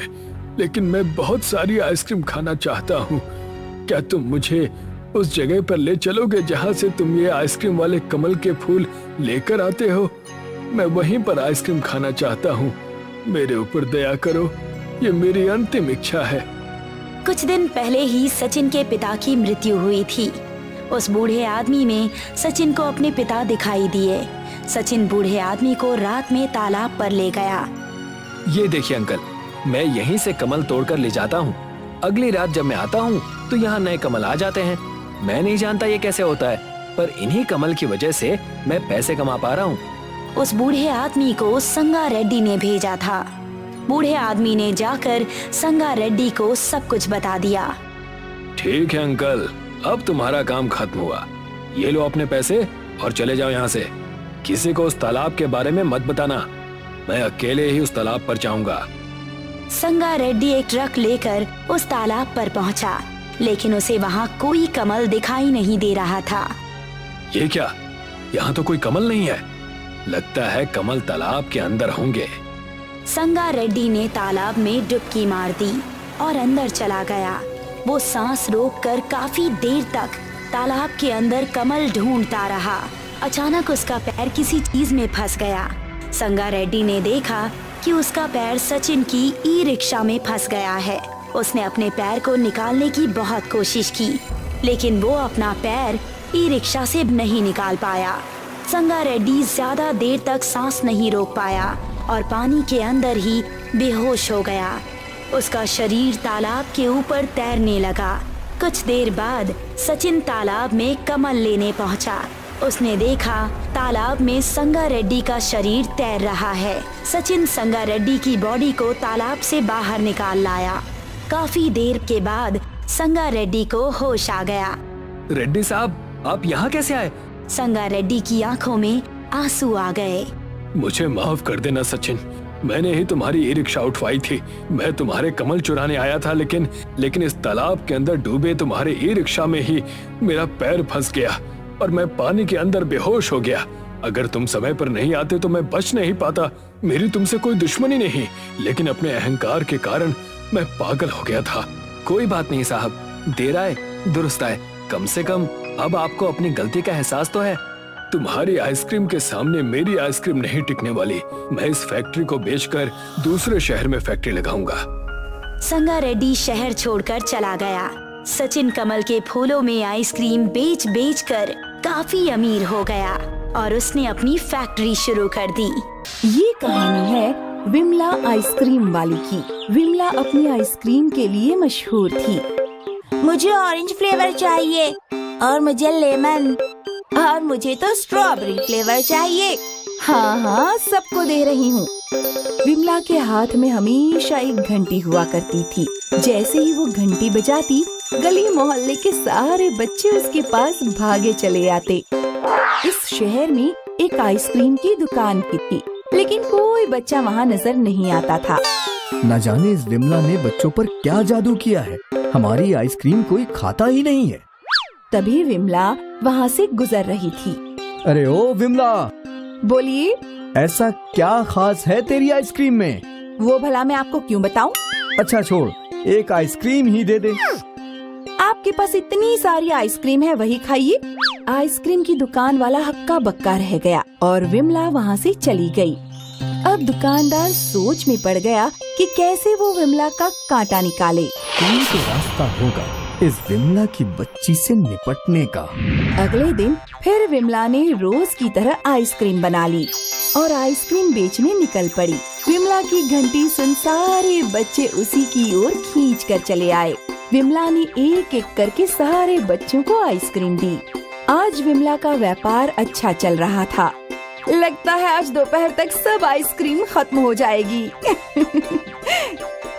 लेकिन मैं बहुत सारी आइसक्रीम खाना चाहता हूँ। क्या तुम मुझे उस जगह पर ले चलोगे जहाँ से तुम ये आइसक्रीम वाले कमल के फूल लेकर आते हो? मैं वहीं पर आइसक्रीम खाना चाहता हूँ। मेरे ऊपर दया करो, ये मेरी अंतिम इच्छा है। कुछ दिन पहले ही सचिन के पिता की मृत्यु हुई थी। उस बूढ़े आदमी में सचिन को अपने पिता दिखाई दिए। सचिन बूढ़े आदमी को रात में तालाब पर ले गया। ये देखिए अंकल, मैं यहीं से कमल तोड़कर ले जाता हूँ। अगली रात जब मैं आता हूँ तो यहाँ नए कमल आ जाते हैं। मैं नहीं जानता ये कैसे होता है, पर इन्हीं कमल की वजह से मैं पैसे कमा पा रहा हूँ। उस बूढ़े आदमी को संगा रेड्डी ने भेजा था। बूढ़े आदमी ने जाकर संगा रेड्डी को सब कुछ बता दिया। ठीक है अंकल, अब तुम्हारा काम खत्म हुआ। ये लो अपने पैसे और चले जाओ यहाँ से। किसी को उस तालाब के बारे में मत बताना, मैं अकेले ही उस तालाब पर जाऊंगा। संगा रेड्डी एक ट्रक लेकर उस तालाब पर पहुंचा, लेकिन उसे वहां कोई कमल दिखाई नहीं दे रहा था। ये क्या, यहाँ तो कोई कमल नहीं है। लगता है कमल तालाब के अंदर होंगे। संगा रेड्डी ने तालाब में डुबकी मार दी और अंदर चला गया। वो सांस रोककर काफी देर तक तालाब के अंदर कमल ढूंढता रहा। अचानक उसका पैर किसी चीज में फंस गया। संगा रेड्डी ने देखा कि उसका पैर सचिन की ई रिक्शा में फंस गया है। उसने अपने पैर को निकालने की बहुत कोशिश की, लेकिन वो अपना पैर ई रिक्शा से नहीं निकाल पाया। संगा रेड्डी ज्यादा देर तक सांस नहीं रोक पाया और पानी के अंदर ही बेहोश हो गया। उसका शरीर तालाब के ऊपर तैरने लगा। कुछ देर बाद सचिन तालाब में कमल लेने पहुंचा। उसने देखा तालाब में संगा रेड्डी का शरीर तैर रहा है। सचिन संगा रेड्डी की बॉडी को तालाब से बाहर निकाल लाया। काफी देर के बाद संगा रेड्डी को होश आ गया। रेड्डी साहब, आप यहाँ कैसे आए? संगा रेड्डी की आंखों में आंसू आ गए। मुझे माफ कर देना सचिन, मैंने ही तुम्हारी ई रिक्शा उठवाई थी। मैं तुम्हारे कमल चुराने आया था, लेकिन इस तालाब के अंदर डूबे तुम्हारे ई रिक्शा में ही मेरा पैर फंस गया और मैं पानी के अंदर बेहोश हो गया। अगर तुम समय पर नहीं आते तो मैं बच नहीं पाता। मेरी तुमसे कोई दुश्मनी नहीं, लेकिन अपने अहंकार के कारण मैं पागल हो गया था। कोई बात नहीं साहब, देर आए दुरुस्त आए। कम से कम अब आपको अपनी गलती का एहसास तो है। तुम्हारी आइसक्रीम के सामने मेरी आइसक्रीम नहीं टिकने वाली। मैं इस फैक्ट्री को बेचकर दूसरे शहर में फैक्ट्री लगाऊंगा। संगा रेड्डी शहर छोड़कर चला गया। सचिन कमल के फूलों में आइसक्रीम बेच बेच कर काफी अमीर हो गया और उसने अपनी फैक्ट्री शुरू कर दी। ये कहानी है विमला आइसक्रीम वाली की। विमला अपनी आइसक्रीम के लिए मशहूर थी। मुझे ऑरेंज फ्लेवर चाहिए और मुझे लेमन और मुझे तो स्ट्रॉबेरी फ्लेवर चाहिए। हाँ हाँ, सबको दे रही हूँ। विमला के हाथ में हमेशा एक घंटी हुआ करती थी। जैसे ही वो घंटी बजाती, गली मोहल्ले के सारे बच्चे उसके पास भागे चले आते। इस शहर में एक आइसक्रीम की दुकान भी थी, लेकिन कोई बच्चा वहाँ नजर नहीं आता था। न जाने इस विमला ने बच्चों पर क्या जादू किया है, हमारी आइसक्रीम कोई खाता ही नहीं है। तभी विमला वहाँ से गुजर रही थी। अरे ओ विमला, बोलिए। ऐसा क्या खास है तेरी आइसक्रीम में? वो भला मैं आपको क्यों बताऊं? अच्छा छोड़, एक आइसक्रीम ही दे दे। आपके पास इतनी सारी आइसक्रीम है, वही खाइए। आइसक्रीम की दुकान वाला हक्का बक्का रह गया और विमला वहाँ से चली गई। अब दुकानदार सोच में पड़ गया कि कैसे वो विमला का कांटा निकाले। कोई तो रास्ता होगा इस विमला की बच्ची से निपटने का। अगले दिन फिर विमला ने रोज की तरह आइसक्रीम बना ली और आइसक्रीम बेचने निकल पड़ी। विमला की घंटी सुन सारे बच्चे उसी की ओर खींच कर चले आए। विमला ने एक एक करके सारे बच्चों को आइसक्रीम दी। आज विमला का व्यापार अच्छा चल रहा था। लगता है आज दोपहर तक सब आइसक्रीम खत्म हो जाएगी।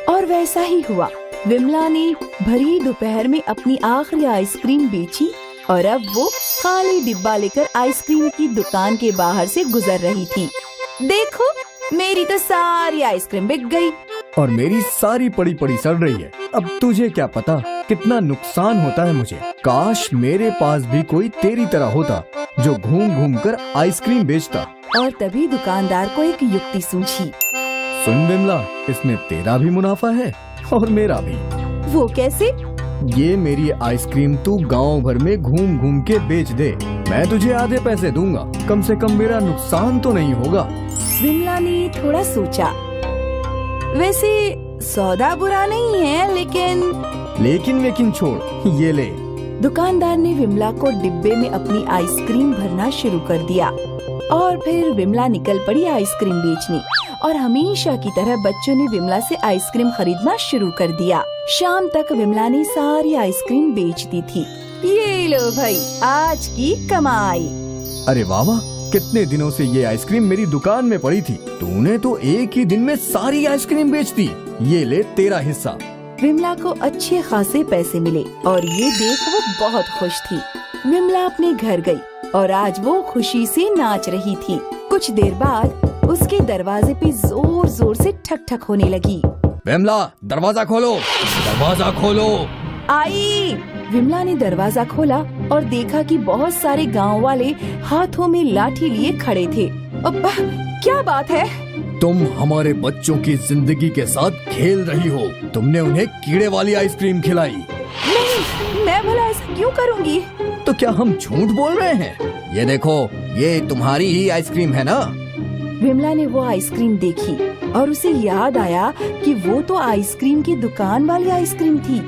और वैसा ही हुआ। विमला ने भरी दोपहर में अपनी आखिरी आइसक्रीम बेची और अब वो खाली डिब्बा लेकर आइसक्रीम की दुकान के बाहर से गुजर रही थी। देखो, मेरी तो सारी आइसक्रीम बिक गई और मेरी सारी पड़ी पड़ी सड़ रही है। अब तुझे क्या पता कितना नुकसान होता है मुझे। काश मेरे पास भी कोई तेरी तरह होता जो घूम घूम कर आइसक्रीम बेचता। और तभी दुकानदार को एक युक्ति सूझी। सुन विमला, इसमें तेरा भी मुनाफा है और मेरा भी। वो कैसे? ये मेरी आइसक्रीम तू गांव भर में घूम घूम के बेच दे, मैं तुझे आधे पैसे दूंगा। कम से कम मेरा नुकसान तो नहीं होगा। विमला ने थोड़ा सोचा। वैसे सौदा बुरा नहीं है, लेकिन छोड़, ये ले। दुकानदार ने विमला को डिब्बे में अपनी आइसक्रीम भरना शुरू कर दिया और फिर विमला निकल पड़ी आइसक्रीम बेचने और हमेशा की तरह बच्चों ने विमला से आइसक्रीम खरीदना शुरू कर दिया। शाम तक विमला ने सारी आइसक्रीम बेच दी थी। ये लो भाई, आज की कमाई। अरे वाह वाह, कितने दिनों से ये आइसक्रीम मेरी दुकान में पड़ी थी। तूने तो एक ही दिन में सारी आइसक्रीम बेच दी। ये ले तेरा हिस्सा। विमला को अच्छे खासे पैसे मिले और ये देख वो बहुत खुश थी। विमला अपने घर गई और आज वो खुशी से नाच रही थी। कुछ देर बाद उसके दरवाजे पे जोर जोर से ठक ठक होने लगी। विमला, दरवाजा खोलो, दरवाजा खोलो। आई। विमला ने दरवाजा खोला और देखा कि बहुत सारे गांव वाले हाथों में लाठी लिए खड़े थे। अब्बा, क्या बात है? तुम हमारे बच्चों की जिंदगी के साथ खेल रही हो। तुमने उन्हें कीड़े वाली आइसक्रीम खिलाई। नहीं, मैं भला ऐसा क्यों करूँगी? तो क्या हम झूठ बोल रहे हैं? ये देखो, ये तुम्हारी ही आइसक्रीम है ना? विमला ने वो आइसक्रीम देखी और उसे याद आया कि वो तो आइसक्रीम की दुकान वाली आइसक्रीम थी।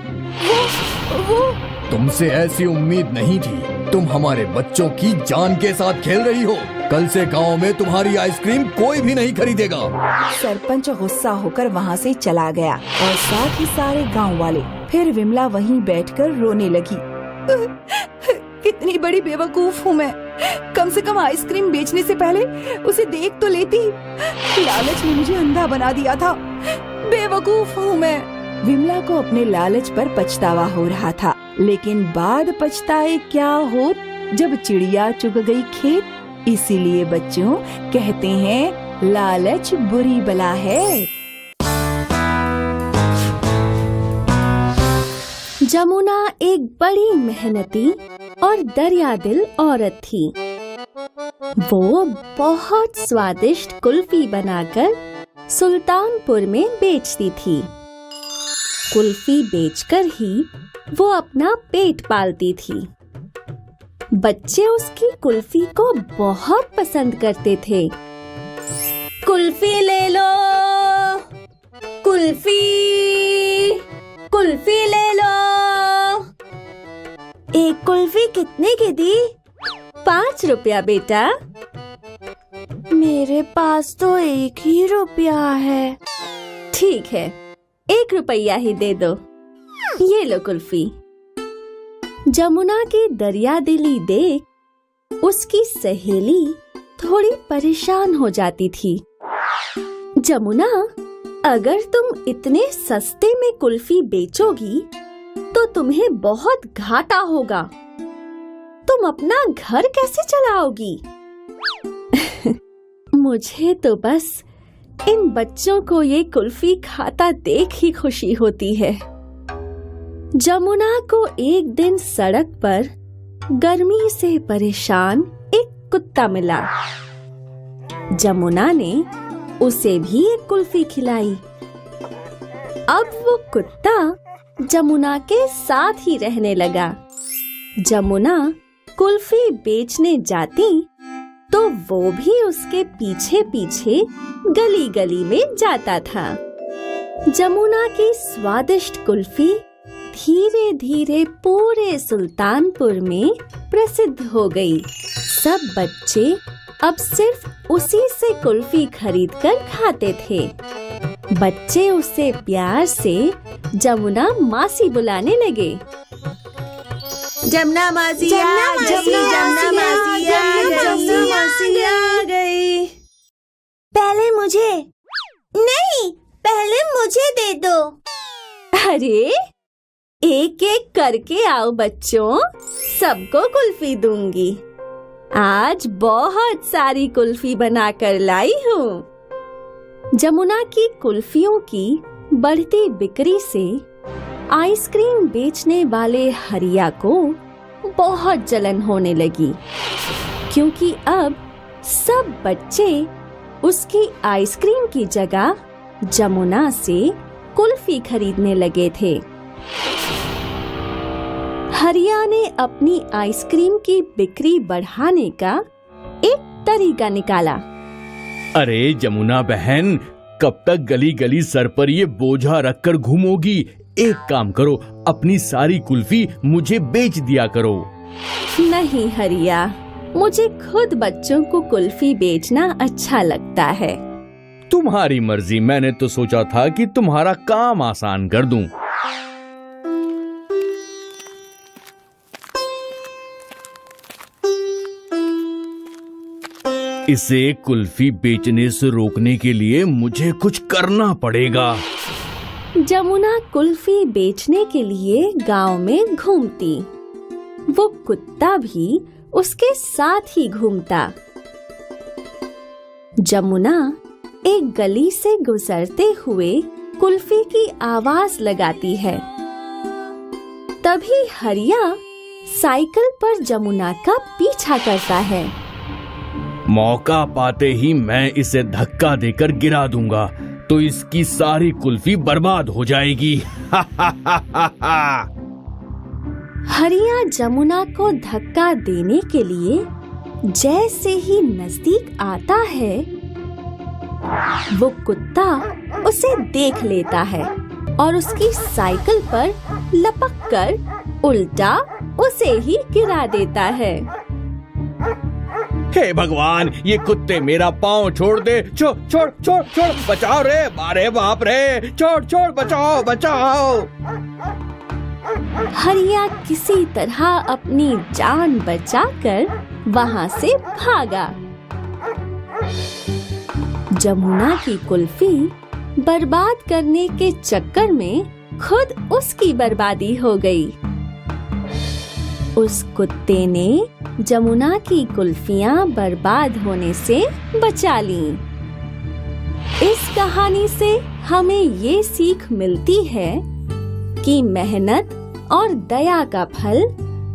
वो तुमसे ऐसी उम्मीद नहीं थी। तुम हमारे बच्चों की जान के साथ खेल रही हो। कल से गांव में तुम्हारी आइसक्रीम कोई भी नहीं खरीदेगा। सरपंच गुस्सा होकर वहाँ से चला गया और साथ ही सारे गांव वाले। फिर विमला वहीं बैठकर रोने लगी। कितनी बड़ी बेवकूफ हूँ मैं। कम से कम आइसक्रीम बेचने से पहले उसे देख तो लेती। लालच ने मुझे अंधा बना दिया था। बेवकूफ हूँ मैं। विमला को अपने लालच पर पछतावा हो रहा था, लेकिन बाद पछताए क्या हो जब चिड़िया चुग गई खेत। इसीलिए बच्चों कहते हैं लालच बुरी बला है। जमुना एक बड़ी मेहनती और दरियादिल औरत थी। वो बहुत स्वादिष्ट कुल्फी बनाकर सुल्तानपुर में बेचती थी। कुल्फी बेचकर ही वो अपना पेट पालती थी। बच्चे उसकी कुल्फी को बहुत पसंद करते थे। कुल्फी ले लो, कुल्फी, कुल्फी ले लो। एक कुल्फी कितने की दी? 5 रुपया बेटा। मेरे पास तो 1 ही रुपया है। ठीक है, 1 रुपया ही दे दो। ये लो कुल्फी। जमुना की दरियादिली देख उसकी सहेली थोड़ी परेशान हो जाती थी। जमुना, अगर तुम इतने सस्ते में कुल्फी बेचोगी तो तुम्हें बहुत घाटा होगा। तुम अपना घर कैसे चलाओगी? मुझे तो बस इन बच्चों को ये कुल्फी खाता देख ही खुशी होती है। जमुना को एक दिन सड़क पर गर्मी से परेशान एक कुत्ता मिला। जमुना ने उसे भी एक कुल्फी खिलाई। अब वो कुत्ता जमुना के साथ ही रहने लगा। जमुना कुल्फी बेचने जाती तो वो भी उसके पीछे पीछे गली गली में जाता था। जमुना की स्वादिष्ट कुल्फी धीरे धीरे पूरे सुल्तानपुर में प्रसिद्ध हो गई। सब बच्चे अब सिर्फ उसी से कुल्फी खरीदकर खाते थे। बच्चे उसे प्यार से जमुना मासी बुलाने लगे। जमुना मासी आ गई। पहले मुझे नहीं, पहले मुझे दे दो। अरे, एक एक करके आओ बच्चों, सबको कुल्फी दूंगी। आज बहुत सारी कुल्फी बनाकर लाई हूँ। जमुना की कुल्फियों की बढ़ती बिक्री से आइसक्रीम बेचने वाले हरिया को बहुत जलन होने लगी, क्योंकि अब सब बच्चे उसकी आइसक्रीम की जगह जमुना से कुल्फी खरीदने लगे थे। हरिया ने अपनी आइसक्रीम की बिक्री बढ़ाने का एक तरीका निकाला। अरे जमुना बहन, कब तक गली गली सर पर ये बोझा रखकर घूमोगी? एक काम करो, अपनी सारी कुल्फी मुझे बेच दिया करो। नहीं हरिया, मुझे खुद बच्चों को कुल्फी बेचना अच्छा लगता है। तुम्हारी मर्जी, मैंने तो सोचा था कि तुम्हारा काम आसान कर दूं। इसे कुल्फी बेचने से रोकने के लिए मुझे कुछ करना पड़ेगा। जमुना कुल्फी बेचने के लिए गांव में घूमती। वो कुत्ता भी उसके साथ ही घूमता। जमुना एक गली से गुजरते हुए कुल्फी की आवाज लगाती है। तभी हरिया साइकिल पर जमुना का पीछा करता है। मौका पाते ही मैं इसे धक्का देकर गिरा दूंगा तो इसकी सारी कुल्फी बर्बाद हो जाएगी। हरिया जमुना को धक्का देने के लिए जैसे ही नजदीक आता है, वो कुत्ता उसे देख लेता है और उसकी साइकिल पर लपक कर उल्टा उसे ही गिरा देता है। हे भगवान, ये कुत्ते मेरा पाँव छोड़ दे। छोड़ छोड़ छोड़ छोड़, बचाओ रे, अरे बाप रे, छोड़ छोड़, बचाओ बचाओ। हरिया किसी तरह अपनी जान बचाकर वहाँ से भागा। जमुना की कुल्फी बर्बाद करने के चक्कर में खुद उसकी बर्बादी हो गई। उस कुत्ते ने जमुना की कुल्फियां बर्बाद होने से बचा लीं। इस कहानी से हमें ये सीख मिलती है कि मेहनत और दया का फल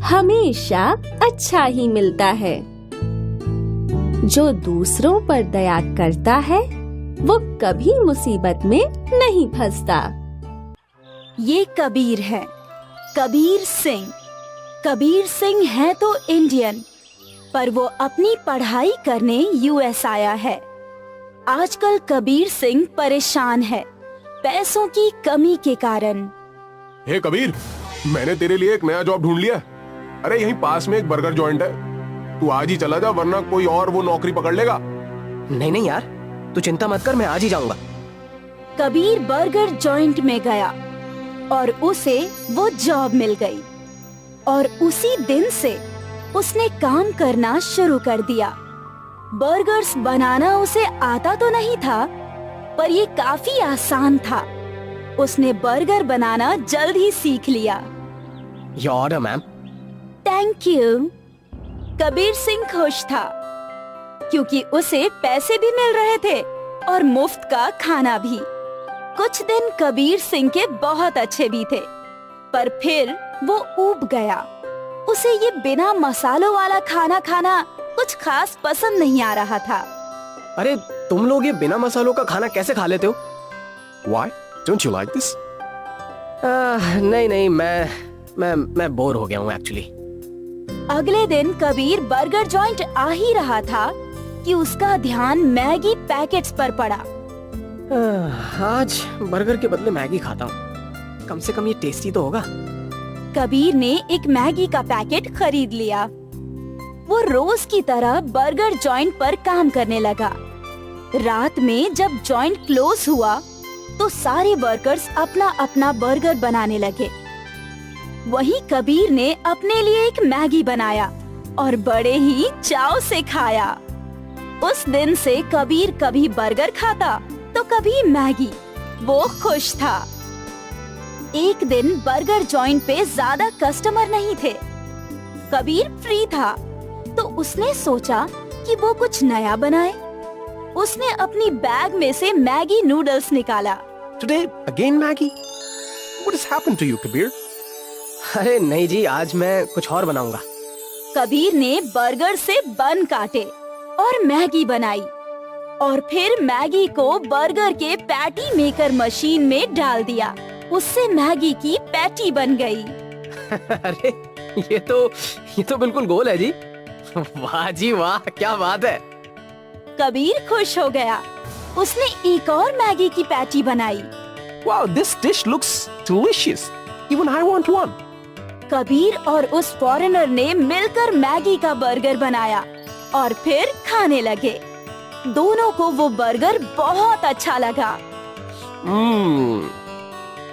हमेशा अच्छा ही मिलता है। जो दूसरों पर दया करता है वो कभी मुसीबत में नहीं फंसता। ये कबीर है, कबीर सिंह। कबीर सिंह है तो इंडियन, पर वो अपनी पढ़ाई करने यूएस आया है। आजकल कबीर सिंह परेशान है पैसों की कमी के कारण। हे कबीर, मैंने तेरे लिए एक नया जॉब ढूंढ लिया। अरे यहीं पास में एक बर्गर जॉइंट है, तू आज ही चला जा वरना कोई और वो नौकरी पकड़ लेगा। नहीं नहीं यार, तू चिंता मत कर, मैं आज ही जाऊंगा। कबीर बर्गर जॉइंट में गया और उसे वो जॉब मिल गई और उसी दिन से उसने काम करना शुरू कर दिया। बर्गर्स बनाना उसे आता तो नहीं था, पर ये काफी आसान था। उसने बर्गर बनाना जल्द ही सीख लिया। Your order ma'am. Thank you. Kabir Singh खुश था क्योंकि उसे पैसे भी मिल रहे थे और मुफ्त का खाना भी। कुछ दिन कबीर सिंह के बहुत अच्छे भी थे, पर फिर वो ऊब गया। उसे ये बिना मसालों वाला खाना खाना कुछ खास पसंद नहीं आ रहा था। अरे तुम लोग ये बिना मसालों का खाना कैसे खा लेते हो? Why? Don't you like this? नहीं नहीं, मैं बोर हो गया हूँ एक्चुअली। अगले दिन कबीर बर्गर जॉइंट आ ही रहा था कि उसका ध्यान मैगी पैकेट्स पर पड़ा। आज बर्गर के बदले मैगी खाता हूँ, कम से कम ये टेस्टी तो होगा। कबीर ने एक मैगी का पैकेट खरीद लिया। वो रोज की तरह बर्गर जॉइंट पर काम करने लगा। रात में जब जॉइंट क्लोज हुआ तो सारे वर्कर्स अपना अपना बर्गर बनाने लगे। वहीं कबीर ने अपने लिए एक मैगी बनाया और बड़े ही चाव से खाया। उस दिन से कबीर कभी बर्गर खाता तो कभी मैगी। वो खुश था। एक दिन बर्गर जॉइंट पे ज्यादा कस्टमर नहीं थे। कबीर फ्री था तो उसने सोचा कि वो कुछ नया बनाए। उसने अपनी बैग में से मैगी नूडल्स निकाला। Today again Maggie? What has happened to you, Kabir? अरे नहीं जी, आज मैं कुछ और बनाऊंगा। कबीर ने बर्गर से बन काटे और मैगी बनाई और फिर मैगी को बर्गर के पैटी मेकर मशीन में डाल दिया। उससे मैगी की पैटी बन गई। अरे ये तो बिल्कुल गोल है जी। वाह जी वाह, क्या बात है। कबीर खुश हो गया। उसने एक और मैगी की पैटी बनाई। Wow, this dish looks delicious. Even I want one. Kabir और उस फॉरेनर ने मिलकर मैगी का बर्गर बनाया और फिर खाने लगे। दोनों को वो बर्गर बहुत अच्छा लगा।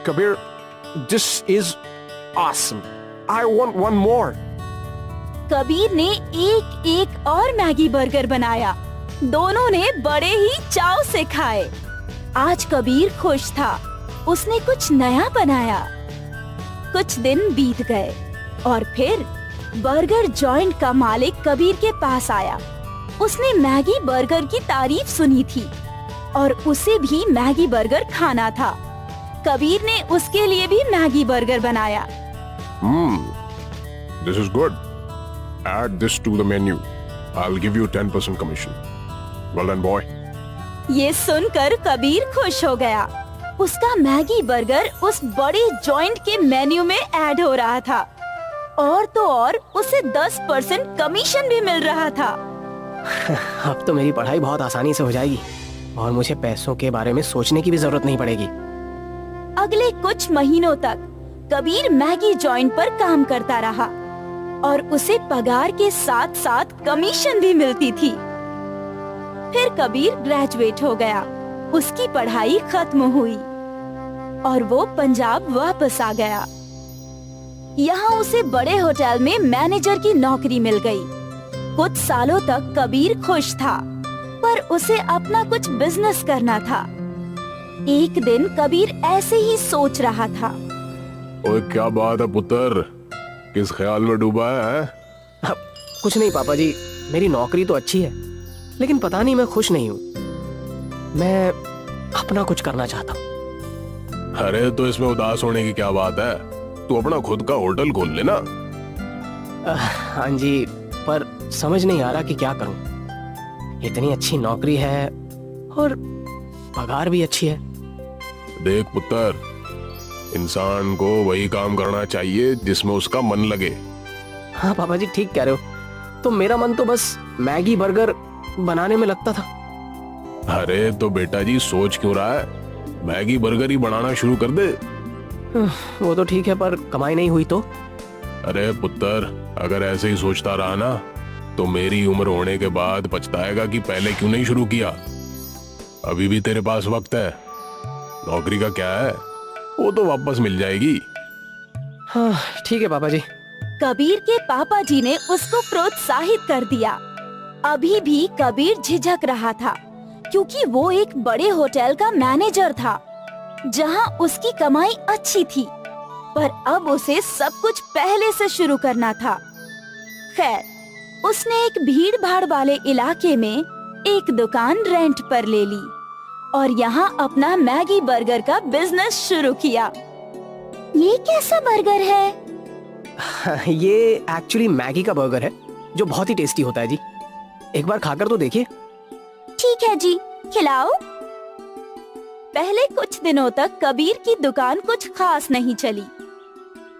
Kabir, this is awesome. I want one more. Kabir ने एक और मैगी बर्गर बनाया दोनों ने बड़े ही चाव से खाए। आज कबीर खुश था, उसने कुछ नया बनाया। कुछ दिन बीत गए और फिर बर्गर जॉइंट का मालिक कबीर के पास आया। उसने मैगी बर्गर की तारीफ सुनी थी और उसे भी मैगी बर्गर खाना था। कबीर ने उसके लिए भी मैगी बर्गर बनाया। This is good. Add this to the menu. I'll give you 10% commission. Well done, boy. ये सुनकर कबीर खुश हो गया। उसका मैगी बर्गर उस बड़े जॉइंट के मेन्यू में ऐड हो रहा था और तो और उसे 10% कमीशन भी मिल रहा था। अब तो मेरी पढ़ाई बहुत आसानी से हो जाएगी और मुझे पैसों के बारे में सोचने की भी जरूरत नहीं पड़ेगी। अगले कुछ महीनों तक कबीर मैगी जॉइंट पर काम करता रहा और उसे पगार के साथ साथ कमीशन भी मिलती थी। फिर कबीर ग्रेजुएट हो गया, उसकी पढ़ाई खत्म हुई और वो पंजाब वापस आ गया। यहाँ उसे बड़े होटल में मैनेजर की नौकरी मिल गई। कुछ सालों तक कबीर खुश था, पर उसे अपना कुछ बिजनेस करना था। एक दिन कबीर ऐसे ही सोच रहा था। ओए क्या बात है पुत्र, किस ख्याल में डूबा है? कुछ नहीं पापा जी, मेरी नौकरी तो अच्छी है लेकिन पता नहीं मैं खुश नहीं हूँ। मैं अपना कुछ करना चाहता हूँ। अरे तो इसमें उदास होने की क्या बात है, तू अपना खुद का होटल खोल लेना। हाँ जी, पर समझ नहीं आ रहा कि क्या करूँ। इतनी अच्छी नौकरी है और पगार भी अच्छी है। देख पुत्र, इंसान को वही काम करना चाहिए जिसमें उसका मन लगे। हाँ पापा जी ठीक कह रहे हो, तो मेरा मन तो बस मैगी बर्गर बनाने में लगता था। अरे तो बेटा जी सोच क्यों रहा है, मैगी बर्गर ही बनाना शुरू कर दे। वो तो ठीक है, पर कमाई नहीं हुई तो? अरे पुत्र, अगर ऐसे ही सोचता रहा ना तो मेरी उम्र होने के बाद पछताएगा कि पहले क्यों नहीं शुरू किया। अभी भी तेरे पास वक्त है। नौकरी का क्या है, वो तो वापस मिल जाएगी। हाँ ठीक है पापा जी। कबीर के पापा जी ने उसको प्रोत्साहित कर दिया। अभी भी कबीर झिझक रहा था क्योंकि वो एक बड़े होटल का मैनेजर था जहां उसकी कमाई अच्छी थी, पर अब उसे सब कुछ पहले से शुरू करना था। खैर, उसने एक भीड़ भाड़ वाले इलाके में एक दुकान रेंट पर ले ली और यहाँ अपना मैगी बर्गर का बिजनेस शुरू किया। ये कैसा बर्गर है? ये एक्चुअली मैगी का बर्गर है जो बहुत ही टेस्टी होता है जी। एक बार खाकर तो देखिए। ठीक है जी, खिलाओ। पहले कुछ दिनों तक कबीर की दुकान कुछ खास नहीं चली,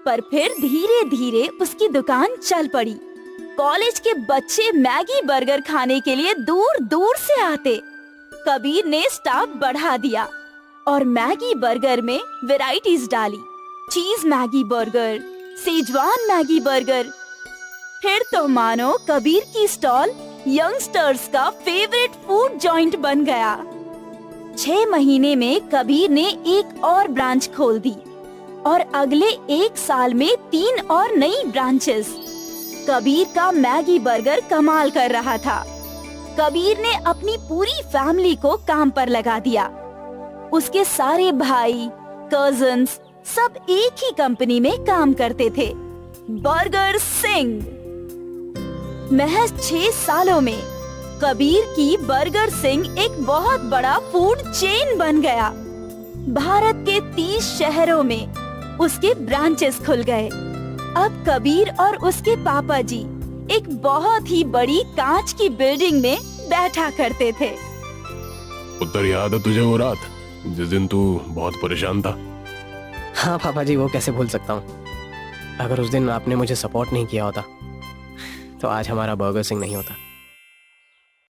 पर फिर धीरे धीरे उसकी दुकान चल पड़ी। कॉलेज के बच्चे मैगी बर्गर खाने के लिए दूर दूर से आते। कबीर ने स्टाफ बढ़ा दिया और मैगी बर्गर में वैरायटीज डाली। चीज Maggi burger, Schezwan Maggi burger. फिर तो मानो कबीर की स्टॉल यंगस्टर्स का फेवरेट फूड जॉइंट बन गया। 6 महीने में कबीर ने एक और ब्रांच खोल दी और अगले 1 साल में 3 और नई ब्रांचेस। कबीर का मैगी बर्गर कमाल कर रहा था। कबीर ने अपनी पूरी फैमिली को काम पर लगा दिया। उसके सारे भाई, कजिन्स सब एक ही कंपनी में काम करते थे, बर्गर सिंह। महज 6 सालों में कबीर की बर्गर सिंह एक बहुत बड़ा फूड चेन बन गया। भारत के 30 शहरों में उसके ब्रांचेस खुल गए। अब कबीर और उसके पापा जी एक बहुत ही बड़ी कांच की बिल्डिंग में बैठा करते थे। उत्तर याद है तुझे वो रात जिस दिन तू बहुत परेशान था? हाँ पापा जी, वो कैसे भूल सकता हूँ। अगर उस दिन आपने मुझे सपोर्ट नहीं किया होता तो आज हमारा बर्गर सिंह नहीं होता।